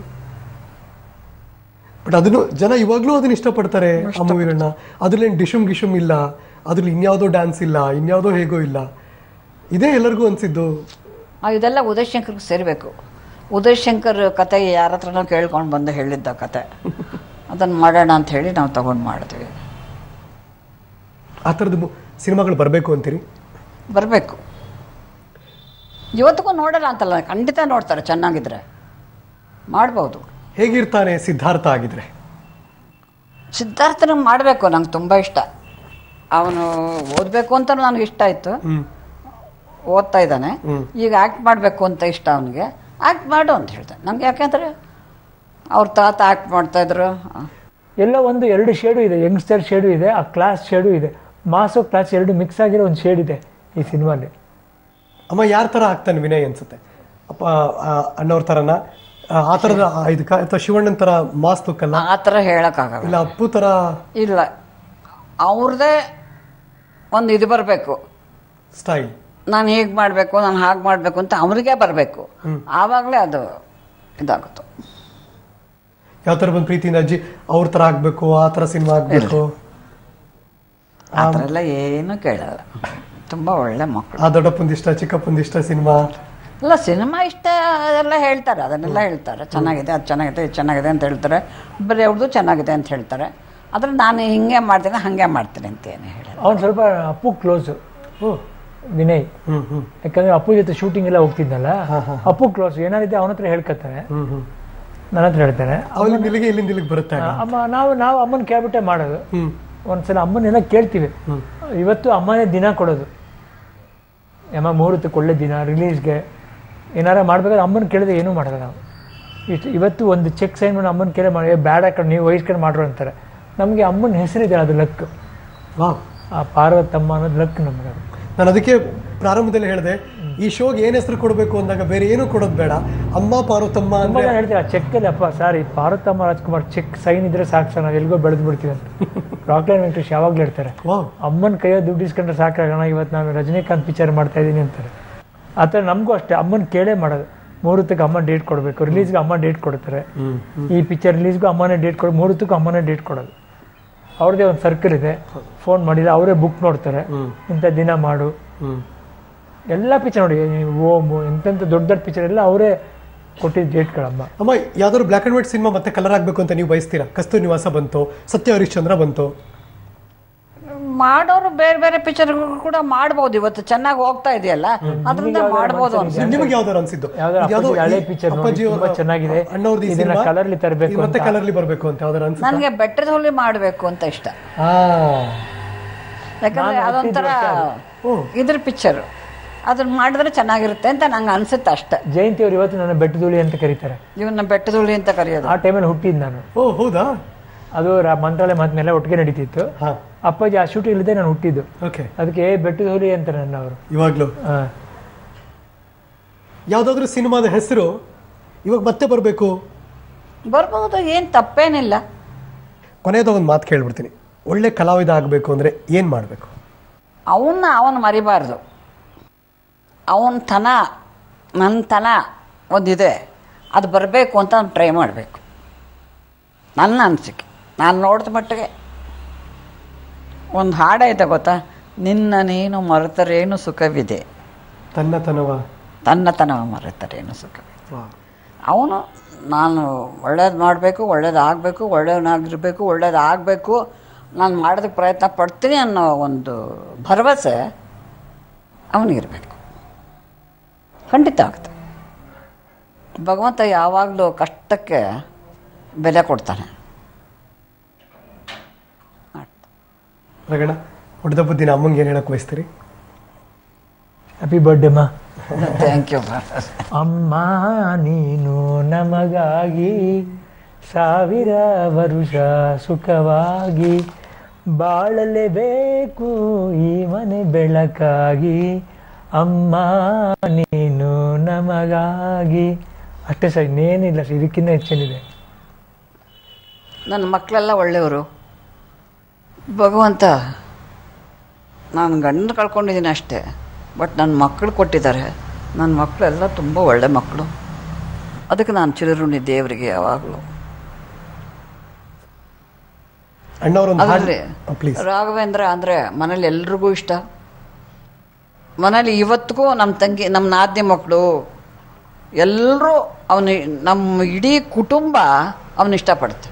ಬಟ್ ಅದನ್ನು ಜನ ಇವಾಗಲೂ ಅದನ್ನ ಇಷ್ಟಪಡ್ತಾರೆ ಆ ಮೂವಿಗಳನ್ನ. ಅದ್ರಲ್ಲೇನು ಗಿಶುಮ್ ಇಲ್ಲ, ಅದ್ರಲ್ಲಿ ಇನ್ಯಾವುದೋ ಡ್ಯಾನ್ಸ್ ಇಲ್ಲ, ಇನ್ಯಾವುದೋ ಹೇಗೋ ಇಲ್ಲ. ಇದೇ ಎಲ್ಲರಿಗೂ ಅನಿಸಿದ್ದು. ಇದೆಲ್ಲ ಉದಯ್ ಶಂಕರ್ಗೆ ಸೇರಬೇಕು. ಉದಯ್ ಶಂಕರ್ ಕತೆ ಯಾರ ಹತ್ರನೋ ಕೇಳ್ಕೊಂಡು ಬಂದು ಹೇಳಿದ್ದ ಕತೆ, ಅದನ್ನು ಮಾಡೋಣ ಅಂತ ಹೇಳಿ ನಾವು ತಗೊಂಡು ಮಾಡಿದ್ವಿ. ಆ ಥರದ್ದು ಸಿನಿಮಾಗಳು ಬರಬೇಕು ಅಂತೀರಿ? ಬರಬೇಕು. ಇವತ್ತಿಗೂ ನೋಡಲ್ಲ ಅಂತಲ್ಲ, ಖಂಡಿತ ನೋಡ್ತಾರೆ, ಚೆನ್ನಾಗಿದ್ರೆ ಮಾಡ್ಬೋದು. ಹೇಗಿರ್ತಾನೆ ಸಿದ್ಧಾರ್ಥ ಆಗಿದ್ರೆ? ಸಿದ್ಧಾರ್ಥನ ಮಾಡಬೇಕು, ನಂಗೆ ತುಂಬ ಇಷ್ಟ. ಅವನು ಓದಬೇಕು ಅಂತ ನನಗೆ ಇಷ್ಟ ಆಯಿತು, ಓದ್ತಾ ಇದ್ದಾನೆ. ಈಗ ಆ್ಯಕ್ಟ್ ಮಾಡಬೇಕು ಅಂತ ಇಷ್ಟ ಅವನಿಗೆ, ಆ್ಯಕ್ಟ್ ಮಾಡು ಅಂತ ಹೇಳ್ತಾನೆ ನಮ್ಗೆ. ಯಾಕೆಂದರೆ ಅವ್ರ ತಾತ ಆ್ಯಕ್ಟ್ ಮಾಡ್ತಾಯಿದ್ರು. ಎಲ್ಲ 1-2 ಶೇಡು ಇದೆ, ಯಂಗ್ಸ್ಟರ್ ಶೇಡು ಇದೆ, ಆ ಕ್ಲಾಸ್ ಶೇಡು ಇದೆ, ಮಾಸೋ ಕ್ಲಾಸ್ 2 ಮಿಕ್ಸ್ ಆಗಿರೋ ಒಂದು ಶೇಡ್ ಇದೆ ಈ ಸಿನಿಮಾಲಿ. ಅಮ್ಮ, ಯಾರ ಥರ ಆಗ್ತಾನೆ ವಿನಯ್ ಅನ್ಸುತ್ತೆ? ಅಪ್ಪ ಅಣ್ಣವ್ರ ಥರನ, ಆ ಥರದ ಇದಕ್ಕೆ, ಅಥವಾ ಶಿವಣ್ಣನ ಥರ ಮಾಸ್ ತುಕ್ಕಲ್ಲ? ಆ ಥರ ಹೇಳೋಕ್ಕಾಗಲ್ಲ. ಇಲ್ಲ ಅಪ್ಪು ಥರ ಇಲ್ಲ, ಅವ್ರದ್ದೇ ಒಂದು ಇದು ಬರಬೇಕು ಸ್ಟೈಲ್. ನಾನು ಹೀಗೆ ಮಾಡಬೇಕು, ನಾನು ಹಾಗೆ ಮಾಡಬೇಕು ಅಂತ ಅವನಿಗೆ ಬರಬೇಕು. ಆವಾಗಲೇ ಅದು ಇದಾಗುತ್ತೆ. ಯಾವ ತರ ಬಂದ್ ಪ್ರೀತಿಯಿಂದ ಅಜ್ಜಿ ಅವ್ರ ತರ ಆಗ್ಬೇಕು, ಆ ತರ ಸಿನಿಮಾ ಆಗ್ಬೇಕು, ಆ ಥರ ಎಲ್ಲ ಏನು ಕೇಳಲ್ಲ. ತುಂಬ ಒಳ್ಳೆ ಮಕ್ಕಳು. ಆ ದೊಡ್ಡಪ್ಪಂದಿಷ್ಟ ಚಿಕ್ಕಪ್ಪಂದಿಷ್ಟ ಸಿನಿಮಾ ಅಲ್ಲ, ಸಿನಿಮಾ ಇಷ್ಟ ಅದೆಲ್ಲ ಹೇಳ್ತಾರೆ, ಅದನ್ನೆಲ್ಲ ಹೇಳ್ತಾರೆ. ಚೆನ್ನಾಗಿದೆ, ಅದು ಚೆನ್ನಾಗಿದೆ, ಇದು ಚೆನ್ನಾಗಿದೆ ಅಂತ ಹೇಳ್ತಾರೆ. ಬರೀ ಅವ್ರದ್ದು ಚೆನ್ನಾಗಿದೆ ಅಂತ ಹೇಳ್ತಾರೆ. ಆದರೆ ನಾನು ಹಿಂಗೆ ಮಾಡ್ತೀನಿ ಹಾಗೆ ಮಾಡ್ತೀನಿ ಅಂತ ಏನು ಹೇಳಿ. ಅವ್ನು ಸ್ವಲ್ಪ ಅಪ್ಪು ಕ್ಲೋಸು ವಿನಯ್. ಯಾಕಂದ್ರೆ ಅಪ್ಪು ಜೊತೆ ಶೂಟಿಂಗ್ ಎಲ್ಲ ಹೋಗ್ತಿದ್ನಲ್ಲ, ಅಪ್ಪು ಕ್ಲೋಸ್. ಏನಾಗಿದೆ ಅವನ ಹತ್ರ ಹೇಳ್ಕೊತಾನೆ, ನನ್ನ ಹತ್ರ ಹೇಳ್ತಾನೆ. ಇಲ್ಲಿಂದ ಬರುತ್ತೆ ಅಮ್ಮ ನಾವು ಅಮ್ಮನ ಕೇಳ್ಬಿಟ್ಟೆ ಮಾಡೋದು. ಒಂದ್ಸಲ ಅಮ್ಮನೆಲ್ಲ ಕೇಳ್ತೀವಿ. ಇವತ್ತು ಅಮ್ಮನೇ ದಿನ ಕೊಡೋದು. ಅಮ್ಮ ಮುಹೂರ್ತಕ್ಕೆ ಒಳ್ಳೆ ದಿನ, ರಿಲೀಸ್ಗೆ ಏನಾರ ಮಾಡ್ಬೇಕಾದ್ರೆ ಅಮ್ಮನ ಕೇಳಿದ್ರೆ ಏನೂ ಮಾಡಲ್ಲ ನಾವು. ಇವತ್ತು ಒಂದು ಚೆಕ್ ಸೈನ್ ಮಾಡಿ ಅಮ್ಮನ ಕೇಳಿ ಮಾಡಿ ಬ್ಯಾಡ ಕಡೆ ನೀವು ವಹಿಸ್ಕೊಂಡು ಮಾಡ್ರು ಅಂತಾರೆ. ನಮಗೆ ಅಮ್ಮನ ಹೆಸರಿದೆ, ಅದು ಲಕ್. ಆ ಪಾರ್ವತಮ್ಮ ಅನ್ನೋದು ಲಕ್ ನಮ್ಗೆ. ನಾನು ಅದಕ್ಕೆ ಪ್ರಾರಂಭದಲ್ಲಿ ಹೇಳಿದೆ, ಈ ಶೋಗೆ ಏನ್ ಹೆಸರು ಕೊಡಬೇಕು ಅಂದಾಗ ಬೇರೆ ಏನೂ ಕೊಡೋದು ಬೇಡ, ಅಮ್ಮ ಪಾರ್ವತಮ್ಮ ಅಂತ ಹೇಳ್ತೀವಿ. ಆ ಚೆಕ್ಕಲ್ಲಿ ಅಪ್ಪ ಸರ್ ಈ ಪಾರ್ವತಮ್ಮ ರಾಜ್ಕುಮಾರ್ ಚೆಕ್ ಸೈನ್ ಇದ್ರೆ ಸಾಕು ಸರ್, ನಾವು ಎಲ್ಗೋ ಬೆಳೆದು ಬಿಡ್ತೀವಿ ಅಂತ ರಾಕ್ಲೈನ್ ವೆಂಕಟೇಶ್ ಯಾವಾಗ್ಲೂ ಹೇಳ್ತಾರೆ. ಅಮ್ಮನ ಕೈಯಲ್ಲಿ ದುಡ್ಡು ಇಸ್ಕೊಂಡ್ರೆ ಸಾಕಾಗೋಣ, ಇವತ್ತು ನಾನು ರಜನಿಕಾಂತ್ ಪಿಕ್ಚರ್ ಮಾಡ್ತಾ ಇದ್ದೀನಿ ಅಂತಾರೆ. ಆ ಥರ ನಮಗೂ ಅಷ್ಟೇ, ಅಮ್ಮನ ಕೇಳೇ ಮಾಡೋದು. ಮುಹೂರ್ತಕ್ಕೆ ಅಮ್ಮ ಡೇಟ್ ಕೊಡಬೇಕು, ರಿಲೀಸ್ಗೆ ಅಮ್ಮ ಡೇಟ್ ಕೊಡ್ತಾರೆ. ಈ ಪಿಕ್ಚರ್ ರಿಲೀಸ್ಗೂ ಅಮ್ಮನೇ ಡೇಟ್ ಕೊಡೋದು, ಮುಹೂರ್ತಕ್ಕೂ ಅಮ್ಮನೇ ಡೇಟ್ ಕೊಡೋದು. ಅವ್ರದ್ದೇ ಒಂದು ಸರ್ಕಲ್ ಇದೆ, ಫೋನ್ ಮಾಡಿದ್ರೆ ಅವರೇ ಬುಕ್ ನೋಡ್ತಾರೆ, ಇಂಥ ದಿನ ಮಾಡು. ಎಲ್ಲ ಪಿಕ್ಚರ್ ನೋಡಿ, ಓಮು ಎಂತೆಂಥ ದೊಡ್ಡ ದೊಡ್ಡ ಪಿಕ್ಚರ್ ಎಲ್ಲ ಅವರೇ ಕೊಟ್ಟಿದ್ದು ಡೇಟ್ಗಳಮ್ಮ. ಅಮ್ಮ, ಯಾವ್ದಾದ್ರು ಬ್ಲ್ಯಾಕ್ ಅಂಡ್ ವೈಟ್ ಸಿನಿಮಾ ಮತ್ತೆ ಕಲರ್ ಆಗಬೇಕು ಅಂತ ನೀವು ಬಯಸ್ತೀರಾ? ಕಸ್ತೂರಿ ನಿವಾಸ ಬಂತು, ಸತ್ಯ ಹರಿಶ್ಚಂದ್ರ ಬಂತು, ಮಾಡೋರು ಬೇರೆ ಬೇರೆ ಪಿಕ್ಚರ್ ಕೂಡ ಮಾಡ್ಬೋದು. ಇವತ್ತು ಚೆನ್ನಾಗಿ ಹೋಗ್ತಾ ಇದೆಯಲ್ಲ, ಅದರಿಂದ ಮಾಡ್ಬೋದು ಅನ್ಸುತ್ತೆ. ನಿಮಗೆ ಯಾವ್ದಾರು ಅನ್ಸಿದ್ದು? ಹಳೆ ಪಿಕ್ಚರ್ ಚೆನ್ನಾಗಿದೆ, ಕಲರ್ಲಿ ತರಬೇಕು, ಮತ್ತೆ ಕಲರ್ಲಿ ಬರಬೇಕು ಅಂತ ಯಾವ್ದಾರು ಅನ್ಸುತ್ತೆ? ನನಗೆ ಬೆಟ್ಟದ ಹುಲಿ ಮಾಡಬೇಕು ಅಂತ ಇಷ್ಟ. ಯಾಕಂದ್ರೆ ಅದೊಂಥರ ಇದ್ರ ಪಿಕ್ಚರ್, ಅದನ್ನ ಮಾಡಿದ್ರೆ ಚೆನ್ನಾಗಿರುತ್ತೆ ಅಂತ ನಂಗೆ ಅನ್ಸುತ್ತೆ ಅಷ್ಟೇ. ಜಯಂತಿ ಅವ್ರು ಇವತ್ತು ನನ್ನ ಬೆಟ್ಟದೂಳಿ ಅಂತ ಕರೀತಾರೆ, ಇವನ್ನ ಬೆಟ್ಟದೂಳಿ ಅಂತ ಕರೆಯೋದು. ಆ ಟೈಮಲ್ಲಿ ಹುಟ್ಟಿದ್ದು ನಾನು. ಓ ಹೌದಾ? ಅದು ಮಂತ್ರಾಲಯ ಮೇಲೆ ಒಟ್ಟಿಗೆ ನಡೀತಿತ್ತು. ಅಪ್ಪಾಜಿ ಆ ಶೂಟಿಂಗ್ ಇಲ್ಲದೆ ನಾನು ಹುಟ್ಟಿದ್ದು, ಅದಕ್ಕೆ ಬೆಟ್ಟದೂಳಿ ಅಂತ ನನ್ನ ಅವರು. ಇವಾಗ್ಲೂ ಯಾವ್ದಾದ್ರು ಸಿನಿಮಾದ ಹೆಸರು ಇವಾಗ ಮತ್ತೆ ಬರಬೇಕು ಬರ್ಬೋದು, ಏನ್ ತಪ್ಪೇನಿಲ್ಲ. ಕೊನೆಯದ ಒಂದು ಮಾತು ಕೇಳ್ಬಿಡ್ತೀನಿ, ಒಳ್ಳೆ ಕಲಾವಿದ ಆಗಬೇಕು ಅಂದ್ರೆ ಏನ್ ಮಾಡಬೇಕು? ಅವನು ಮರಿಬಾರ್ದು. ನನ್ನ ತನ ಒಂದಿದೆ, ಅದು ಬರಬೇಕು ಅಂತ ನಾನು ಟ್ರೈ ಮಾಡಬೇಕು. ನನ್ನ ಅನಿಸಿಕೆ, ನಾನು ನೋಡಿದ ಮಟ್ಟಿಗೆ ಒಂದು ಹಾಡೈತೆ ಗೊತ್ತಾ, ನಿನ್ನ ನೀನು ಮರೆತರೇನು ಸುಖವಿದೆ, ತನ್ನತನವ ಮರೆತರೇನು ಸುಖವಿದೆ. ಅವನು ನಾನು ಒಳ್ಳೇದು ಮಾಡಬೇಕು, ಒಳ್ಳೇದಾಗಬೇಕು, ಒಳ್ಳೇದಾಗಬೇಕು, ನಾನು ಮಾಡೋದಕ್ಕೆ ಪ್ರಯತ್ನ ಪಡ್ತೀನಿ ಅನ್ನೋ ಒಂದು ಭರವಸೆ ಅವನಿಗಿರಬೇಕು. ಖಂಡಿತ ಆಗುತ್ತೆ. ಭಗವಂತ ಯಾವಾಗಲೂ ಕಷ್ಟಕ್ಕೆ ಬೆಲೆ ಕೊಡ್ತಾನೆ. ರಗಣ, ಹುಟ್ಟಿದ ದಿನ ಅಮ್ಮಂಗೆ ಏನು ಹೇಳಕ್ಕೆ ಬಯಸ್ತೀರಿ? Happy birthday ma. Thank you. ಅಮ್ಮ ನೀನು ನಮಗಾಗಿ 1000 ವರುಷ ಸುಖವಾಗಿ ಬಾಳಲೇಬೇಕು ಈ ಮನೆ ಬೆಳಕಾಗಿ, ಅಮ್ಮ ನೀನು ನಮಗಾಗಿ. ಅಷ್ಟೇ ಸರ್, ಇನ್ನೇನಿಲ್ಲ ಸರ್, ಇದಕ್ಕಿಂತ ಹೆಚ್ಚೇನಿದೆ. ನನ್ನ ಮಕ್ಕಳೆಲ್ಲ ಒಳ್ಳೆಯವರು. ಭಗವಂತ, ನಾನು ಗಂಡನ ಕಳ್ಕೊಂಡಿದ್ದೀನಿ ಅಷ್ಟೇ, ಬಟ್ ನನ್ನ ಮಕ್ಕಳು ಕೊಟ್ಟಿದ್ದಾರೆ. ನನ್ನ ಮಕ್ಕಳೆಲ್ಲ ತುಂಬ ಒಳ್ಳೆ ಮಕ್ಕಳು. ಅದಕ್ಕೆ ನಾನು ಚಿರಋಣಿ ದೇವರಿಗೆ ಯಾವಾಗಲೂ. ಅದರಲ್ಲಿ ರಾಘವೇಂದ್ರ ಅಂದರೆ ಮನೇಲಿ ಎಲ್ರಿಗೂ ಇಷ್ಟ. ಮನೇಲಿ ಇವತ್ತಿಗೂ ನಮ್ಮ ನಾದಿನಿ ಮಕ್ಕಳು ಎಲ್ಲರೂ ನಮ್ಮ ಇಡೀ ಕುಟುಂಬ ಅವನು ಇಷ್ಟಪಡುತ್ತೆ.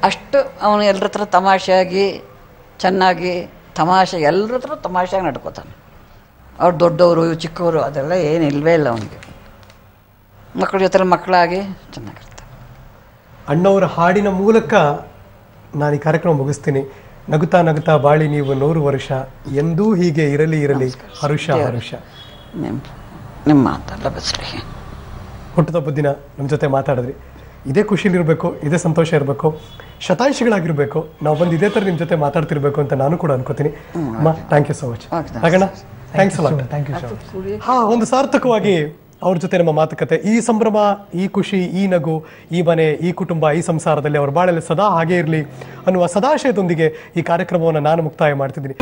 ಅಷ್ಟು ಅವನು ಎಲ್ಲರ ಹತ್ರ ತಮಾಷೆಯಾಗಿ ಚೆನ್ನಾಗಿ ಎಲ್ಲರ ಹತ್ರ ತಮಾಷೆಯಾಗಿ ನಡ್ಕೋತಾನೆ. ಅವ್ರು ದೊಡ್ಡವರು ಚಿಕ್ಕವರು ಅದೆಲ್ಲ ಏನು ಇಲ್ಲವೇ ಇಲ್ಲ ಅವನಿಗೆ. ಮಕ್ಕಳ ಜೊತೆ ಮಕ್ಕಳಾಗಿ ಚೆನ್ನಾಗಿರ್ತಾರೆ. ಅಣ್ಣವರ ಹಾಡಿನ ಮೂಲಕ ನಾನು ಈ ಕಾರ್ಯಕ್ರಮ ಮುಗಿಸ್ತೀನಿ. ನಗುತ್ತಾ ನಗುತ್ತಾ ಬಾಳಿ ನೀವು 100 ವರ್ಷ, ಎಂದೂ ಹೀಗೆ ಇರಲಿ ಹರುಷ. ನಿಮ್ಮ ಮಾತೆಲ್ಲ ಬಸ್ರಿ. ಹುಟ್ಟುಹಬ್ಬದ ದಿನ ನಮ್ಮ ಜೊತೆ ಮಾತಾಡಿದ್ರಿ. ಇದೇ ಖುಷಿಲಿರಬೇಕು, ಇದೇ ಸಂತೋಷ ಇರಬೇಕು, ಶತಾಯುಷಿಗಳಾಗಿರ್ಬೇಕು. ನಾವು ಬಂದು ಇದೇ ಥರ ನಿಮ್ಮ ಜೊತೆ ಮಾತಾಡ್ತಿರ್ಬೇಕು ಅಂತ ನಾನು ಕೂಡ ಅನ್ಕೋತೀನಿ. ಅಮ್ಮ, ಥ್ಯಾಂಕ್ ಯು ಸೊ ಮಚ್. ರಗಣ, ಥ್ಯಾಂಕ್ಸ್ ಅಲಾಟ್. ಒಂದು ಸಾರ್ಥಕವಾಗಿ ಅವ್ರ ಜೊತೆ ನಮ್ಮ ಮಾತುಕತೆ, ಈ ಸಂಭ್ರಮ, ಈ ಖುಷಿ, ಈ ನಗು, ಈ ಮನೆ, ಈ ಕುಟುಂಬ, ಈ ಸಂಸಾರದಲ್ಲಿ ಅವ್ರ ಬಾಳಲ್ಲಿ ಸದಾ ಹಾಗೇ ಇರಲಿ ಅನ್ನುವ ಸದಾಶಯದೊಂದಿಗೆ ಈ ಕಾರ್ಯಕ್ರಮವನ್ನು ನಾನು ಮುಕ್ತಾಯ ಮಾಡ್ತಿದ್ದೀನಿ.